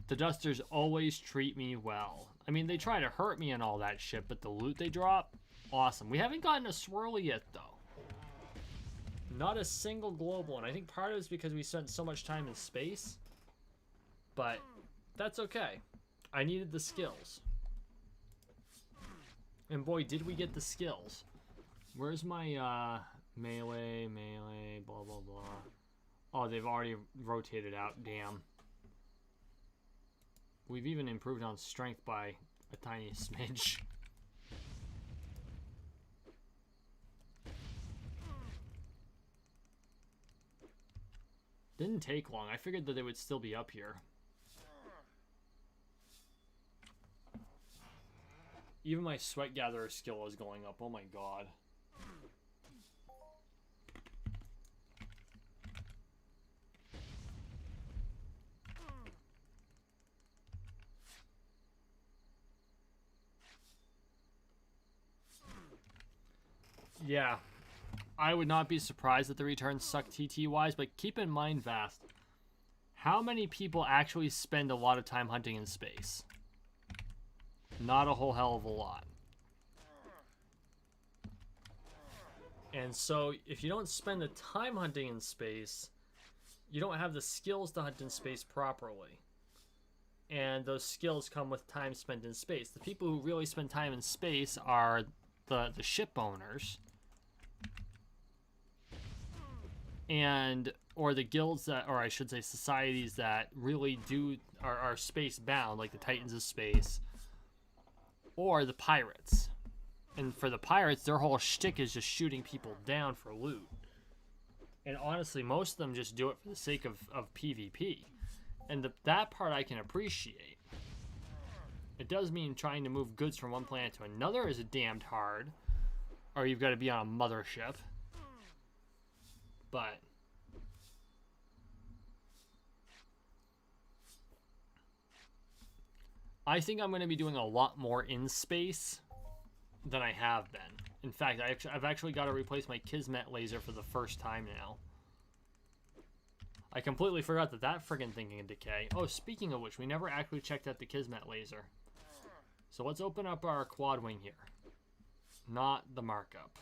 The dusters always treat me well. I mean, they try to hurt me and all that shit, but the loot they drop, awesome. We haven't gotten a swirly yet, though. Not a single global, and I think part of it is because we spent so much time in space. But that's okay. I needed the skills. And boy, did we get the skills. Where's my melee, blah, blah, blah. Oh, they've already rotated out. Damn. We've even improved on strength by a tiny smidge. Didn't take long. I figured that they would still be up here. Even my sweat gatherer skill is going up. Oh my god. Yeah. I would not be surprised that the returns suck TT-wise, but keep in mind, Vast, how many people actually spend a lot of time hunting in space? Not a whole hell of a lot. And so, if you don't spend the time hunting in space, you don't have the skills to hunt in space properly. And those skills come with time spent in space. The people who really spend time in space are the ship owners. Or the guilds that, or I should say societies that really are space bound, like the Titans of Space. Or the pirates. And for the pirates, their whole shtick is just shooting people down for loot. And honestly, most of them just do it for the sake of PvP. And that part I can appreciate. It does mean trying to move goods from one planet to another is damned hard. Or you've got to be on a mothership. But I think I'm going to be doing a lot more in space than I have been. In fact, I've actually got to replace my Kismet laser for the first time now. I completely forgot that friggin' thing can decay. Oh, speaking of which, we never actually checked out the Kismet laser. So let's open up our quad wing here. Not the markup.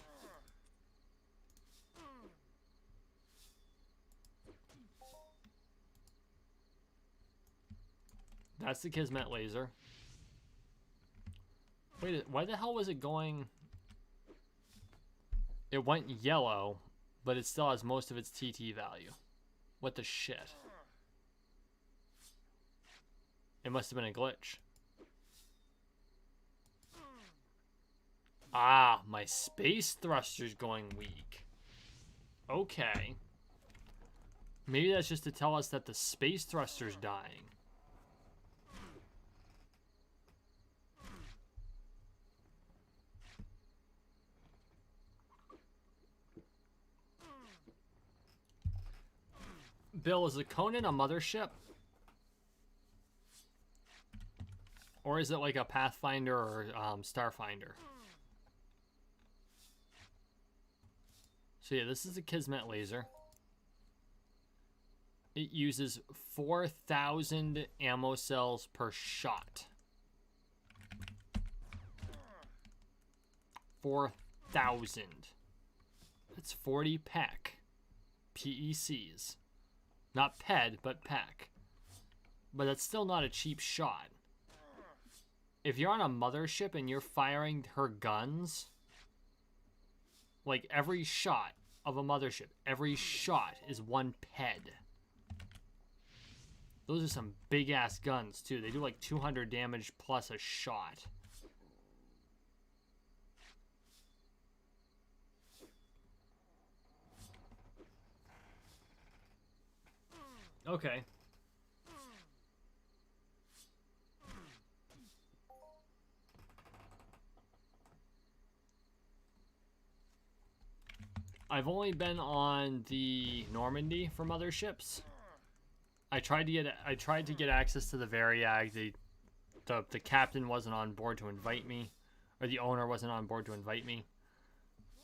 That's the Kismet laser. Wait, why the hell was it going... It went yellow, but it still has most of its TT value. What the shit? It must have been a glitch. Ah, my space thruster's going weak. Okay. Maybe that's just to tell us that the space thruster's dying. Bill, is the Conan a mothership? Or is it like a Pathfinder or Starfinder? So yeah, this is a Kismet laser. It uses 4,000 ammo cells per shot. 4,000. That's 40 PEC. PECs. Not PED, but PEC. But that's still not a cheap shot. If you're on a mothership and you're firing her guns, like every shot of a mothership, every shot is 1 PED. Those are some big ass guns too. They do like 200 damage plus a shot. Okay. I've only been on the Normandy for motherships. I tried to get access to the Variag. The captain wasn't on board to invite me, or the owner wasn't on board to invite me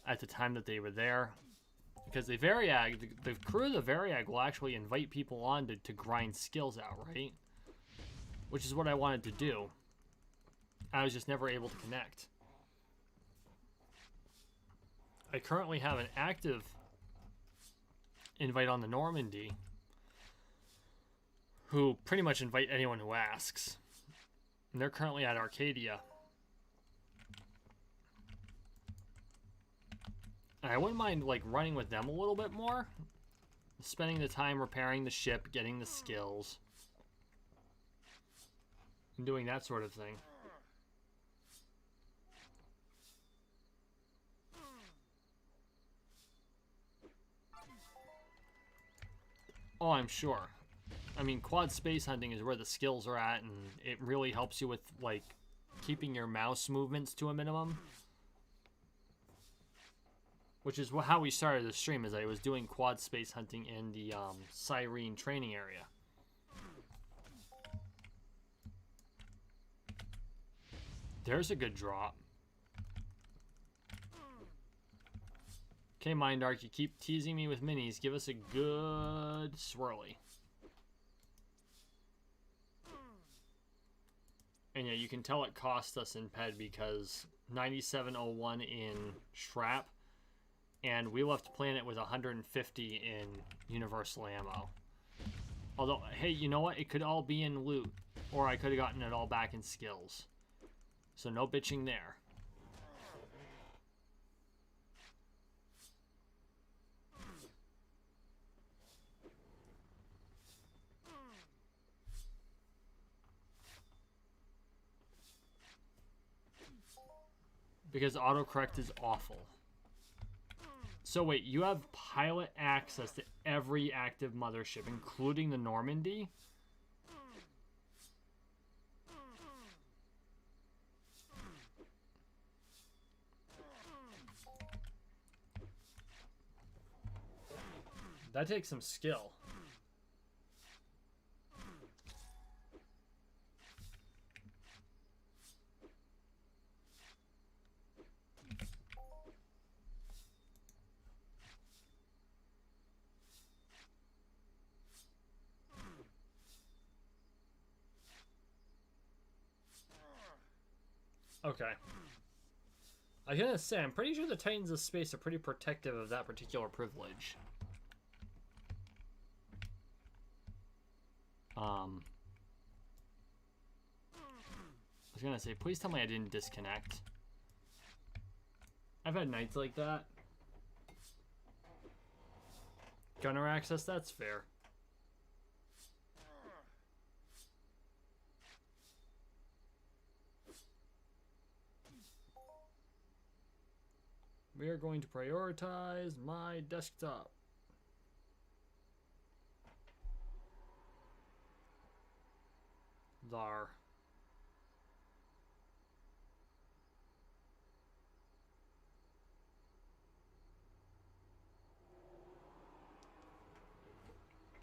at the time that they were there. Because the Variag, the crew of the Variag will actually invite people on to grind skills out, right? Which is what I wanted to do. I was just never able to connect. I currently have an active invite on the Normandy, who pretty much invite anyone who asks. And they're currently at Arcadia. I wouldn't mind like running with them a little bit more. Spending the time repairing the ship, getting the skills. And doing that sort of thing. Oh, I'm sure. I mean, quad space hunting is where the skills are at, and it really helps you with, like, keeping your mouse movements to a minimum. Which is how we started the stream, is I was doing quad space hunting in the Cyrene training area. There's a good drop. Okay, Mindark, you keep teasing me with minis. Give us a good swirly. And yeah, you can tell it cost us in PED because 9701 in Shrap, and we left planet with 150 in universal ammo. Although, hey, you know what? It could all be in loot, or I could have gotten it all back in skills. So no bitching there. Because autocorrect is awful. So wait, you have pilot access to every active mothership, including the Normandy? That takes some skill. Okay. I was gonna say, I'm pretty sure the Titans of Space are pretty protective of that particular privilege. I was gonna say, please tell me I didn't disconnect. I've had nights like that. Gunner access, that's fair. We are going to prioritize my desktop. There.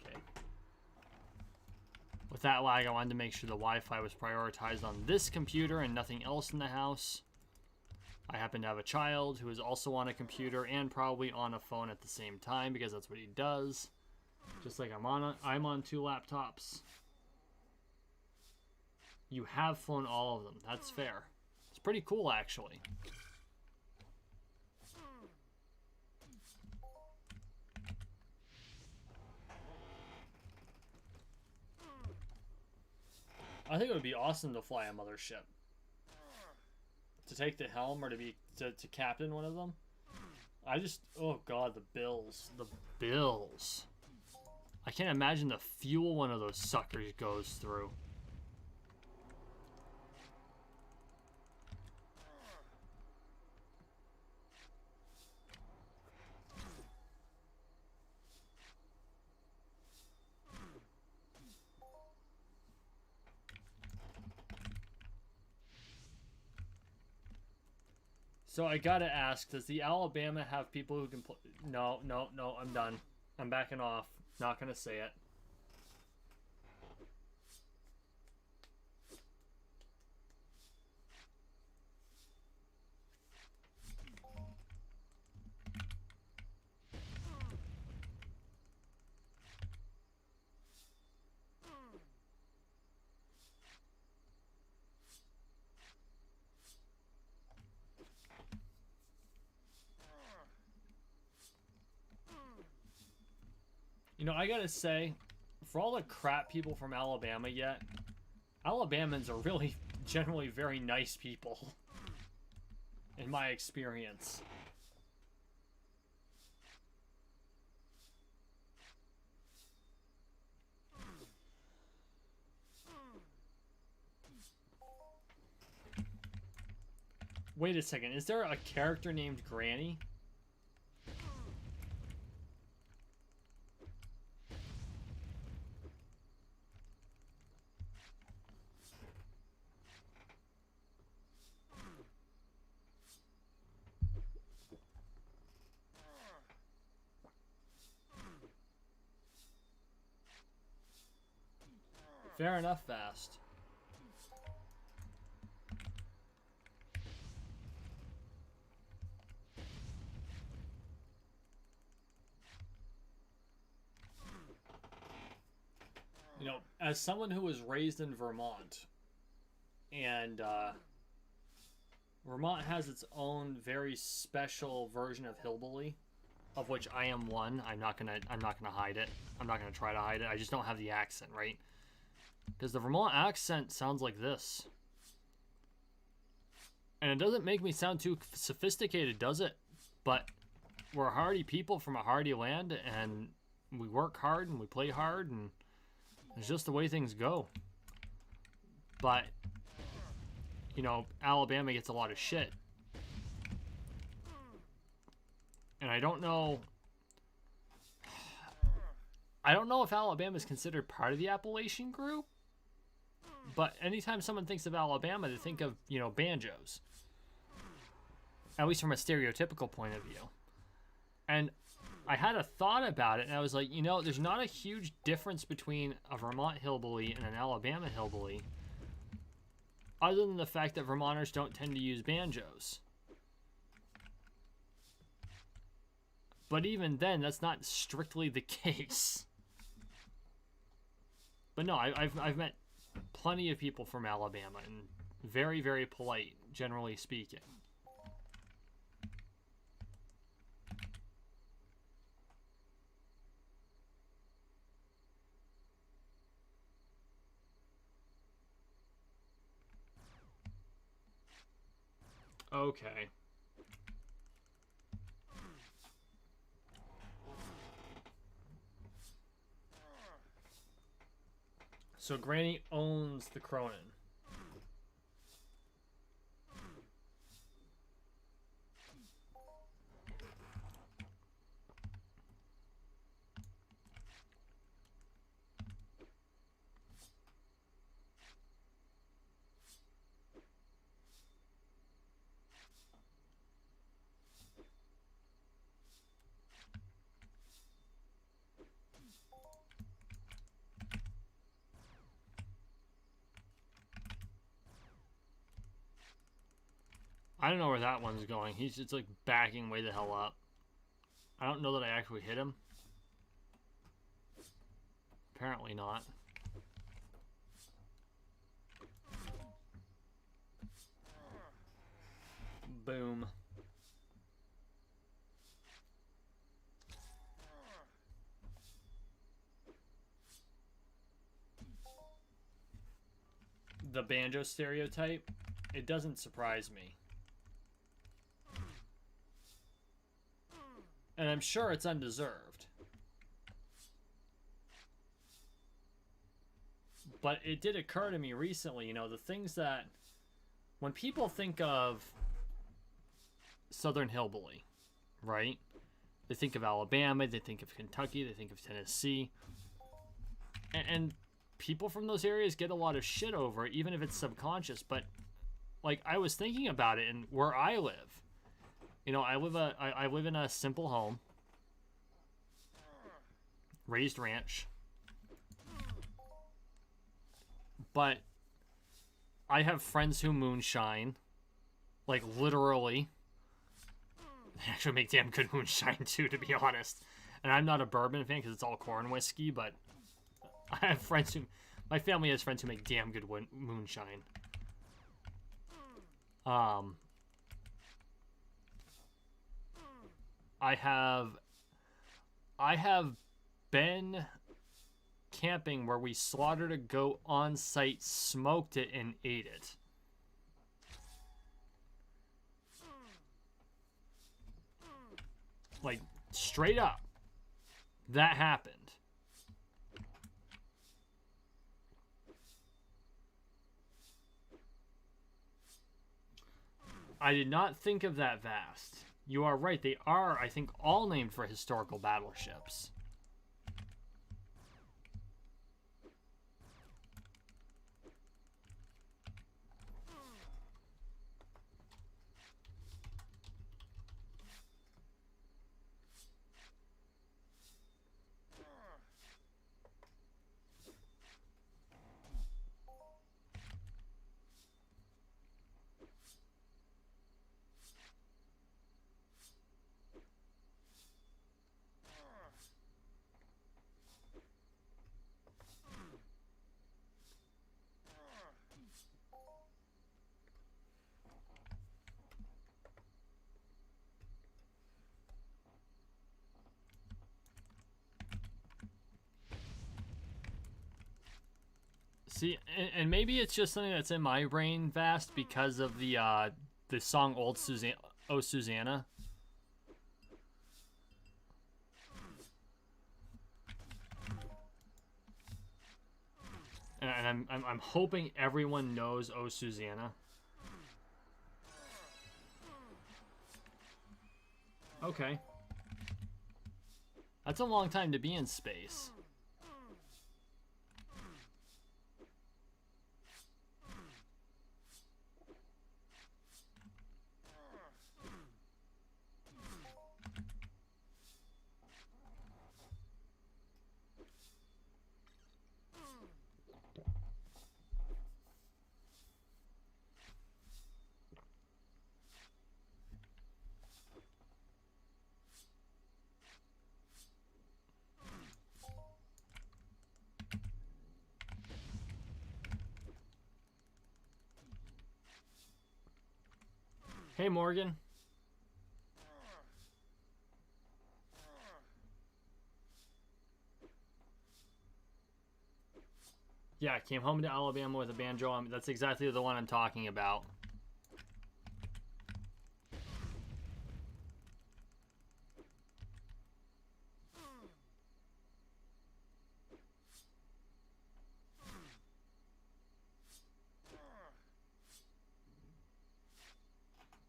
Okay. With that lag, I wanted to make sure the Wi-Fi was prioritized on this computer and nothing else in the house. I happen to have a child who is also on a computer and probably on a phone at the same time because that's what he does. Just like I'm on 2 laptops. You have flown all of them. That's fair. It's pretty cool, actually. I think it would be awesome to fly a mothership. To take the helm or to captain one of them. I just, oh god, the bills. The bills. I can't imagine the fuel one of those suckers goes through. So I gotta ask, does the Alabama have people who can play? No, no, no, I'm done. I'm backing off. Not gonna say it. You know, I gotta say, for all the crap people from Alabama yet, Alabamans are really generally very nice people. In my experience. Wait a second, is there a character named Granny? Fair enough, Fast. You know, as someone who was raised in Vermont, and Vermont has its own very special version of hillbilly, of which I am one. I'm not gonna hide it. I'm not gonna try to hide it. I just don't have the accent, right? Because the Vermont accent sounds like this. And it doesn't make me sound too sophisticated, does it? But we're hardy people from a hardy land, and we work hard and we play hard, and it's just the way things go. But, you know, Alabama gets a lot of shit. And I don't know if Alabama is considered part of the Appalachian group. But anytime someone thinks of Alabama, they think of, you know, banjos. At least from a stereotypical point of view. And I had a thought about it, and I was like, you know, there's not a huge difference between a Vermont hillbilly and an Alabama hillbilly, other than the fact that Vermonters don't tend to use banjos. But even then, that's not strictly the case. But no, I've met plenty of people from Alabama, and very, very polite, generally speaking. Okay. So Granny owns the Cronin. I don't know where that one's going. He's just like backing way the hell up. I don't know that I actually hit him. Apparently not. Boom. The banjo stereotype, it doesn't surprise me. And I'm sure it's undeserved. But it did occur to me recently, you know, the things that, when people think of Southern Hillbilly, right? They think of Alabama, they think of Kentucky, they think of Tennessee. And people from those areas get a lot of shit over it, even if it's subconscious. But, like, I was thinking about it, and where I live, you know, I live in a simple home, raised ranch, but I have friends who moonshine, like, literally. They actually make damn good moonshine too, to be honest. And I'm not a bourbon fan because it's all corn whiskey, but I have friends who, my family has friends who make damn good moonshine. I have been camping where we slaughtered a goat on site, smoked it, and ate it. Like, straight up. That happened. I did not think of that vast. You are right. They are, I think, all named for historical battleships. See, and maybe it's just something that's in my brain, Vast, because of the song "Old Susanna." Oh, Susanna. And I'm hoping everyone knows "Oh, Susanna." Okay. That's a long time to be in space. Hey, Morgan. Yeah, I came home to Alabama with a banjo. That's exactly the one I'm talking about.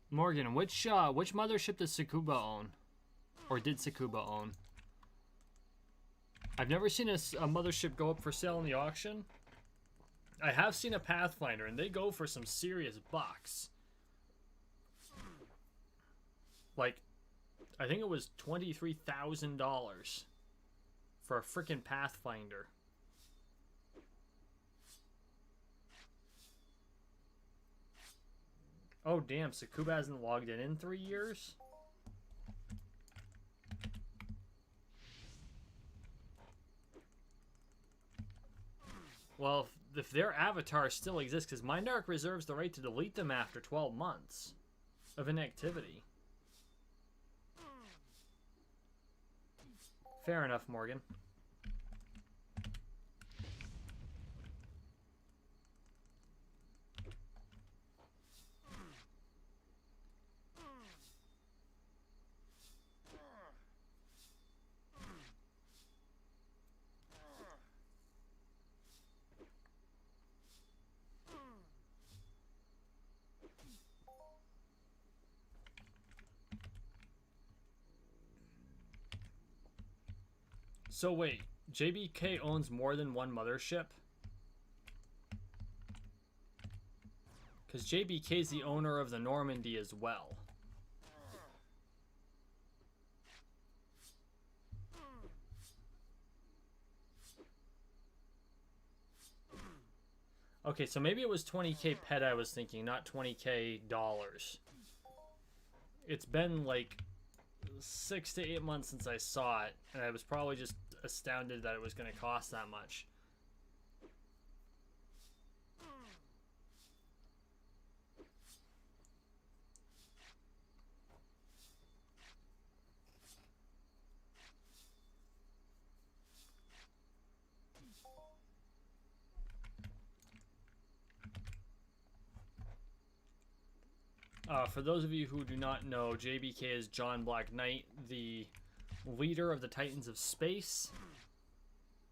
Morgan, which mothership does Tsukuba own? Or did Tsukuba own? I've never seen a mothership go up for sale in the auction. I have seen a Pathfinder, and they go for some serious bucks. Like, I think it was $23,000 for a freaking Pathfinder. Oh, damn, Tsukuba hasn't logged in 3 years? Well, if their avatar still exists, because Mindark reserves the right to delete them after 12 months of inactivity. Fair enough, Morgan. So wait, JBK owns more than one mothership? Because JBK is the owner of the Normandy as well. Okay, so maybe it was 20k pet I was thinking, not 20k dollars. It's been like 6 to 8 months since I saw it, and I was probably just astounded that it was going to cost that much. For those of you who do not know, JBK is John Black Knight, the leader of the Titans of Space.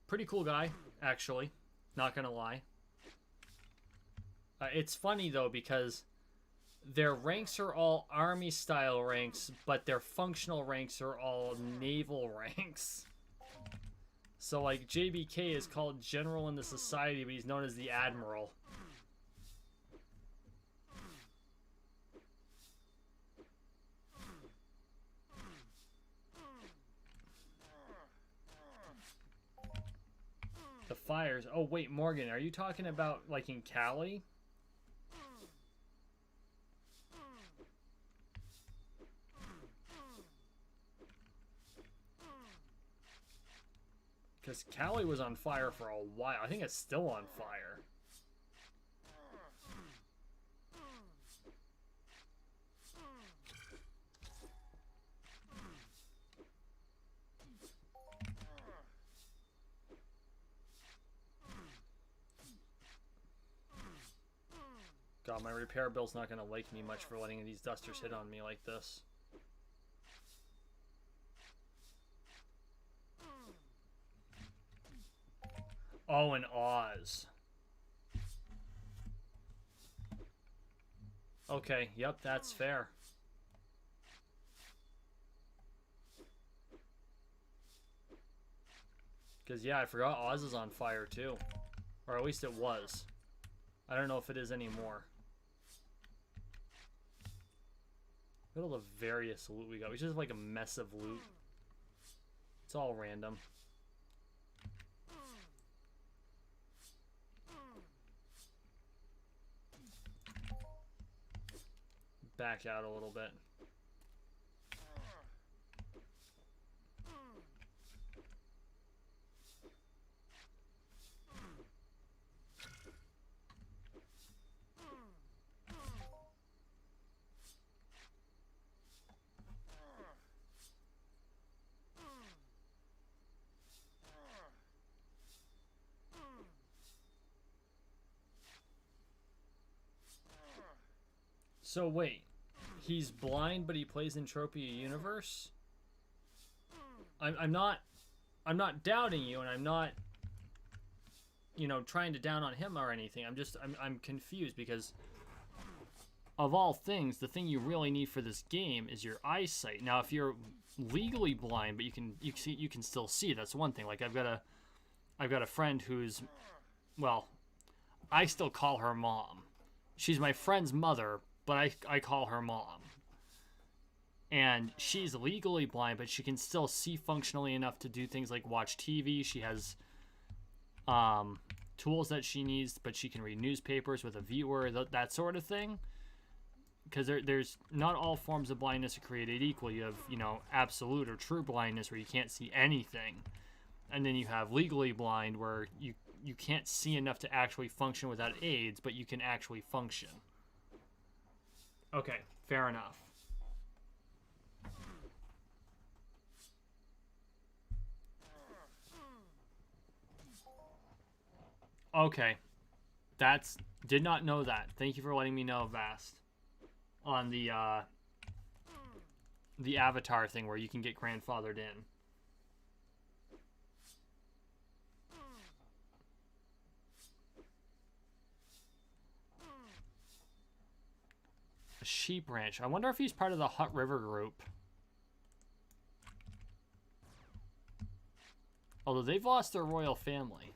Pretty cool guy, actually. Not gonna lie. It's funny, though, because their ranks are all army-style ranks, but their functional ranks are all naval ranks. So, like, JBK is called General in the Society, but he's known as the Admiral. The fires. Oh, wait, Morgan, are you talking about, like, in Cali? Because Cali was on fire for a while. I think it's still on fire. God, my repair bill's not going to like me much for letting these dusters hit on me like this. Oh, and Oz. Okay, yep, that's fair. Because, yeah, I forgot Oz is on fire, too. Or at least it was. I don't know if it is anymore. Look at all the various loot we got. We just have like a mess of loot. It's all random. Back out a little bit. So wait, he's blind, but he plays Entropia Universe? I'm not doubting you, and I'm not, you know, trying to down on him or anything. I'm confused because of all things, the thing you really need for this game is your eyesight. Now, if you're legally blind, but you can still see, that's one thing. Like I've got a friend who's, well, I still call her mom. She's my friend's mother, but I call her mom. And she's legally blind, but she can still see functionally enough to do things like watch TV. She has tools that she needs, but she can read newspapers with a viewer, that sort of thing. Because there's not all forms of blindness are created equal. You have, you know, absolute or true blindness where you can't see anything. And then you have legally blind where you can't see enough to actually function without aids, but you can actually function. Okay, fair enough. Okay. Did not know that. Thank you for letting me know, Vast. On the avatar thing where you can get grandfathered in. A sheep ranch. I wonder if he's part of the Hutt River group. Although they've lost their royal family.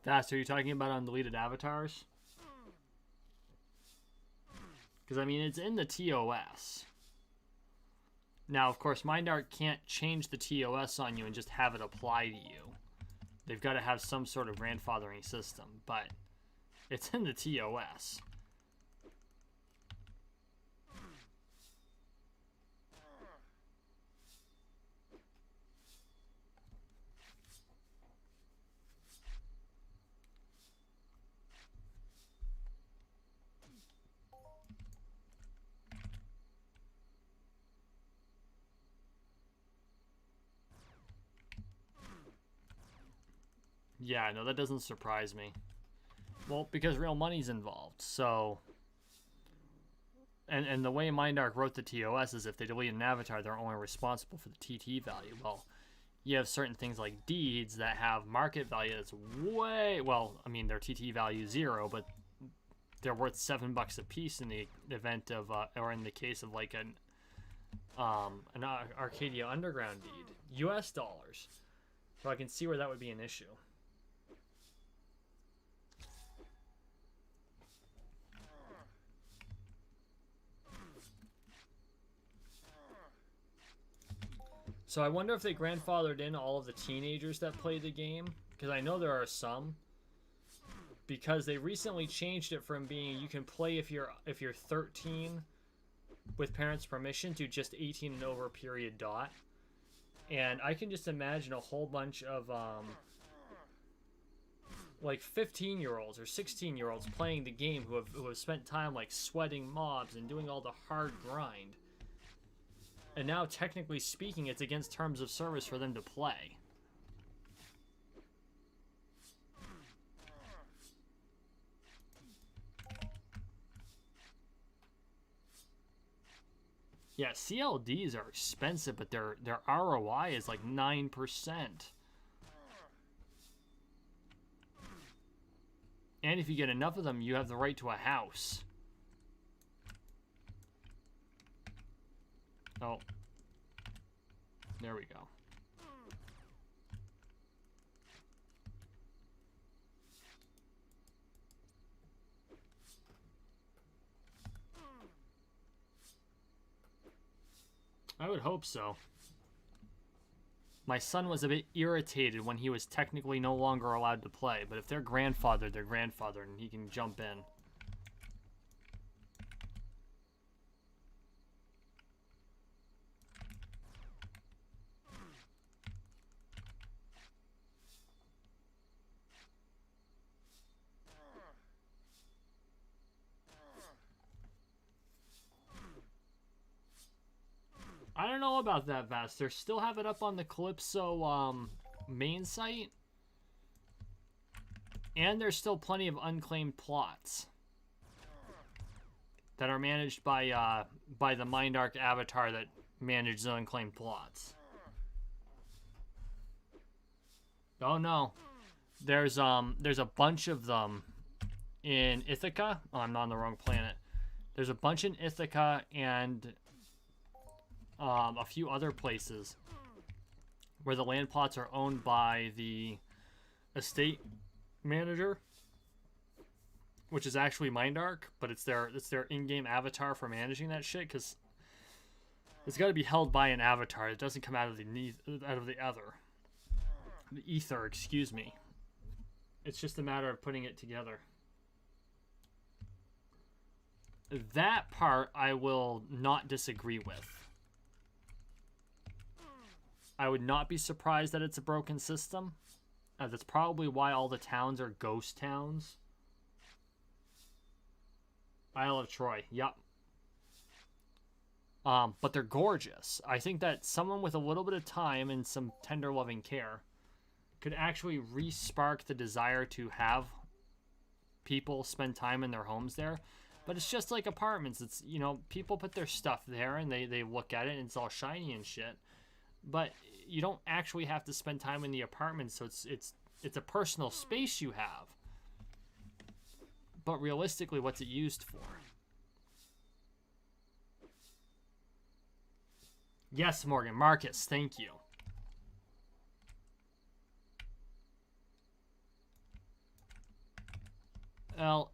Fast, are you talking about undeleted avatars? Because, I mean, it's in the TOS. Now, of course, MindArt can't change the TOS on you and just have it apply to you. They've got to have some sort of grandfathering system, but it's in the TOS. Yeah, no, that doesn't surprise me. Well, because real money's involved, so... And the way MindArc wrote the TOS is if they delete an avatar, they're only responsible for the TT value. Well, you have certain things like deeds that have market value that's way... Well, I mean, their TT value is 0, but they're worth $7 a piece in the event of... or in the case of, like, an Arcadia Underground deed. US dollars. So I can see where that would be an issue. So I wonder if they grandfathered in all of the teenagers that play the game, because I know there are some. Because they recently changed it from being you can play if you're 13 with parents' permission to just 18 and over period dot. And I can just imagine a whole bunch of like 15-year-olds or 16-year-olds playing the game who have spent time like sweating mobs and doing all the hard grind. And now, technically speaking, it's against terms of service for them to play. Yeah, CLDs are expensive, but their ROI is like 9%. And if you get enough of them, you have the right to a house. Oh. There we go. I would hope so. My son was a bit irritated when he was technically no longer allowed to play, but if they're grandfathered, they're grandfathered, and he can jump in. I don't know about that, Vaster. Still have it up on the Calypso main site. And there's still plenty of unclaimed plots that are managed by the MindArc avatar that manages the unclaimed plots. Oh no. There's a bunch of them in Ithaca. Oh, I'm not on the wrong planet. There's a bunch in Ithaca and a few other places where the land plots are owned by the estate manager, which is actually MindArc, but it's their in-game avatar for managing that shit. Because It's got to be held by an avatar. It doesn't come out of the other. The ether, excuse me. It's just a matter of putting it together. That part I will not disagree with. I would not be surprised that it's a broken system. That's probably why all the towns are ghost towns. Isle of Troy, yep. But they're gorgeous. I think that someone with a little bit of time and some tender loving care could actually re-spark the desire to have people spend time in their homes there. But it's just like apartments. It's, you know, people put their stuff there and they look at it and it's all shiny and shit. But you don't actually have to spend time in the apartment, so it's a personal space you have. But realistically, what's it used for? Yes, Morgan. Marcus, thank you. Well,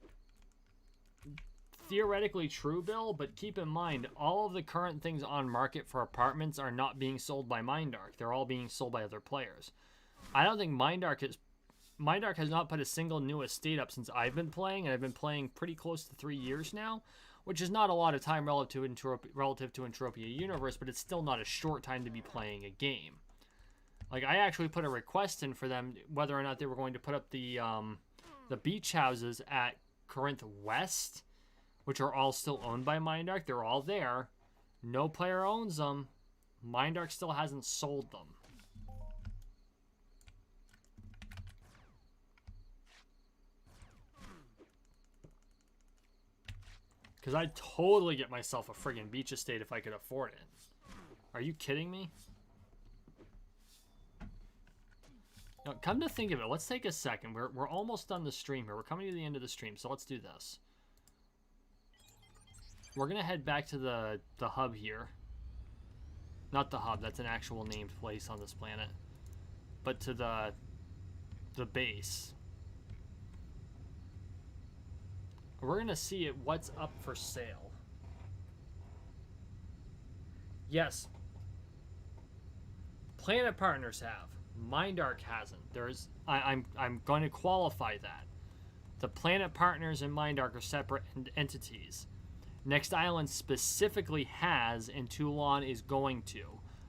theoretically true, Bill, but keep in mind, all of the current things on market for apartments are not being sold by Mindark. They're all being sold by other players. I don't think Mindark has not put a single new estate up since I've been playing, and I've been playing pretty close to 3 years now, which is not a lot of time relative to Entropia Universe, but it's still not a short time to be playing a game. Like, I actually put a request in for them whether or not they were going to put up the beach houses at Corinth West, which are all still owned by Mindark. They're all there. No player owns them. Mindark still hasn't sold them. Because I'd totally get myself a friggin' beach estate if I could afford it. Are you kidding me? Now, come to think of it, let's take a second. We're almost done the stream here. We're coming to the end of the stream, so let's do this. We're going to head back to the hub here. Not the hub, that's an actual named place on this planet. But to the base. We're going to see what's up for sale. Yes. Planet Partners have. Mindark hasn't. I'm going to qualify that. The Planet Partners and Mindark are separate entities. Next Island specifically has, and Toulon is going to.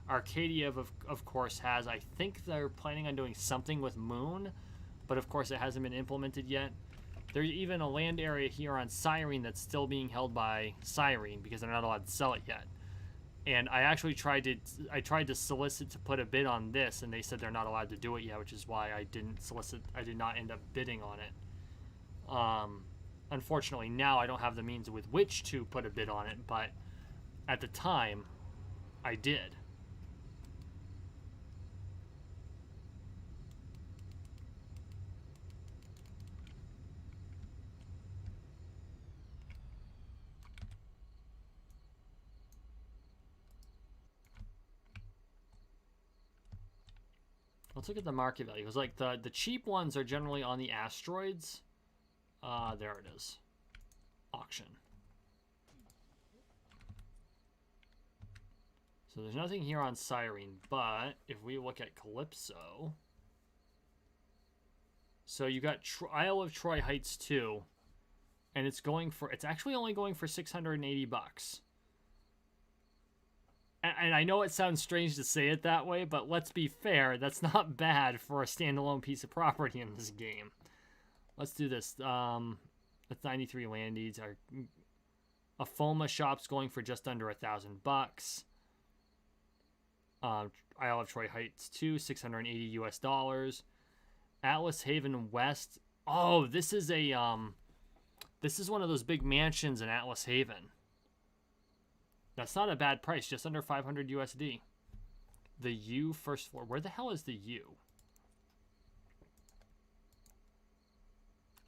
Arcadia, of course, has. I think they're planning on doing something with Moon, but of course it hasn't been implemented yet. There's even a land area here on Cyrene that's still being held by Cyrene because they're not allowed to sell it yet. And I actually tried to solicit to put a bid on this, and they said they're not allowed to do it yet, which is why I didn't solicit. I did not end up bidding on it. Unfortunately, now I don't have the means with which to put a bid on it, but at the time, I did. Let's look at the market value. Because like the cheap ones are generally on the asteroids. There it is. Auction. So there's nothing here on Cyrene, but if we look at Calypso, so you got Isle of Troy Heights 2, and it's actually only going for $680. And I know it sounds strange to say it that way, but let's be fair, that's not bad for a standalone piece of property in this game. Let's do this. That's 93 land deeds. A Foma shop's going for just under $1,000. Isle of Troy Heights 2, $680 US. Atlas Haven West. Oh, this is one of those big mansions in Atlas Haven. That's not a bad price, just under 500 USD. The U first floor. Where the hell is the U?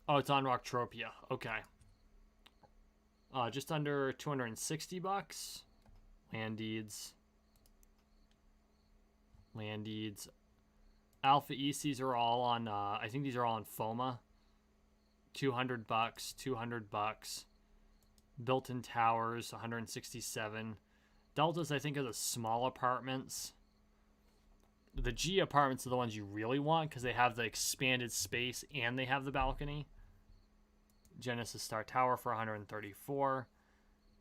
Oh, it's on Rocktropia. Okay. Just under $260. Land deeds. Land deeds. Alpha ECs are all on, I think these are all on FOMA. $200, $200. Built-in towers, 167. Deltas, I think, are the small apartments. The G apartments are the ones you really want because they have the expanded space and they have the balcony. Genesis Star Tower for 134.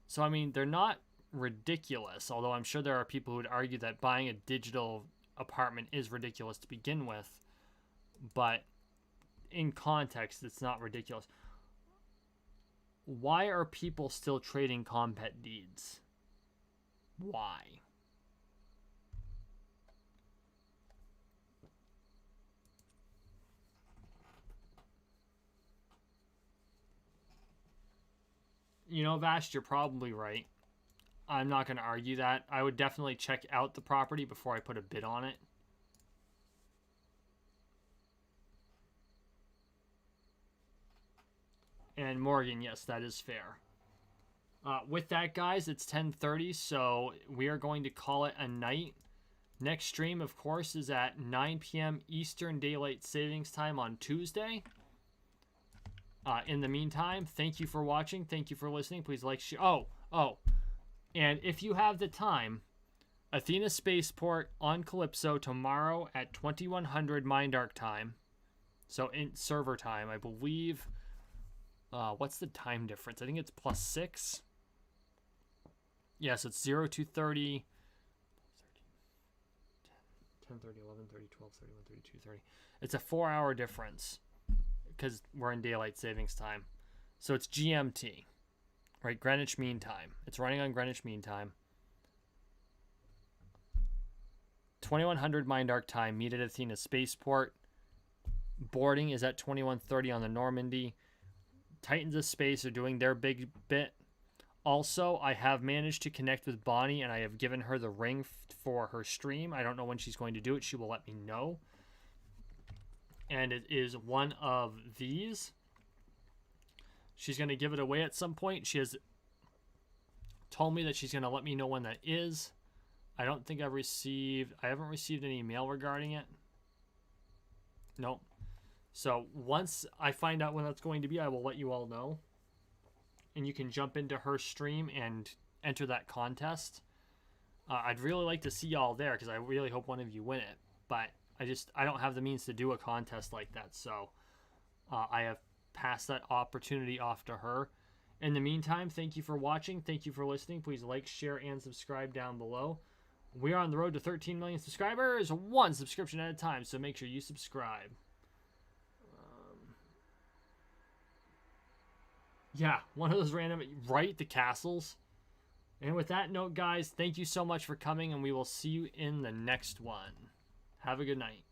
So, I mean, they're not ridiculous, although I'm sure there are people who would argue that buying a digital apartment is ridiculous to begin with. But in context, it's not ridiculous. Why are people still trading compat deeds? Why? You know, Vast, you're probably right. I'm not going to argue that. I would definitely check out the property before I put a bid on it. And Morgan, yes, that is fair. With that, guys, it's 10:30, so we are going to call it a night. Next stream, of course, is at 9 p.m. Eastern Daylight Savings Time on Tuesday. In the meantime, thank you for watching. Thank you for listening. Please like, share. Oh. And if you have the time, Athena Spaceport on Calypso tomorrow at 2100 Mindark time. So in server time, I believe. What's the time difference? I think it's +6. Yes, it's 0 to 30. 10, 30, 11, 30, 12, 31, 32, 30. It's a 4-hour difference because we're in daylight savings time. So it's GMT, right? Greenwich Mean Time. It's running on Greenwich Mean Time. 2100 Mindark time. Meet at Athena Spaceport. Boarding is at 21:30 on the Normandy. Titans of Space are doing their big bit. Also, I have managed to connect with Bonnie, and I have given her the ring for her stream. I don't know when she's going to do it. She will let me know. And it is one of these. She's going to give it away at some point. She has told me that she's going to let me know when that is. I don't think I haven't received any mail regarding it. Nope. So once I find out when that's going to be, I will let you all know. And you can jump into her stream and enter that contest. I'd really like to see y'all there because I really hope one of you win it. But I don't have the means to do a contest like that. So I have passed that opportunity off to her. In the meantime, thank you for watching. Thank you for listening. Please like, share, and subscribe down below. We are on the road to 13 million subscribers, one subscription at a time. So make sure you subscribe. Yeah, one of those random, right? The castles. And with that note, guys, thank you so much for coming, and we will see you in the next one. Have a good night.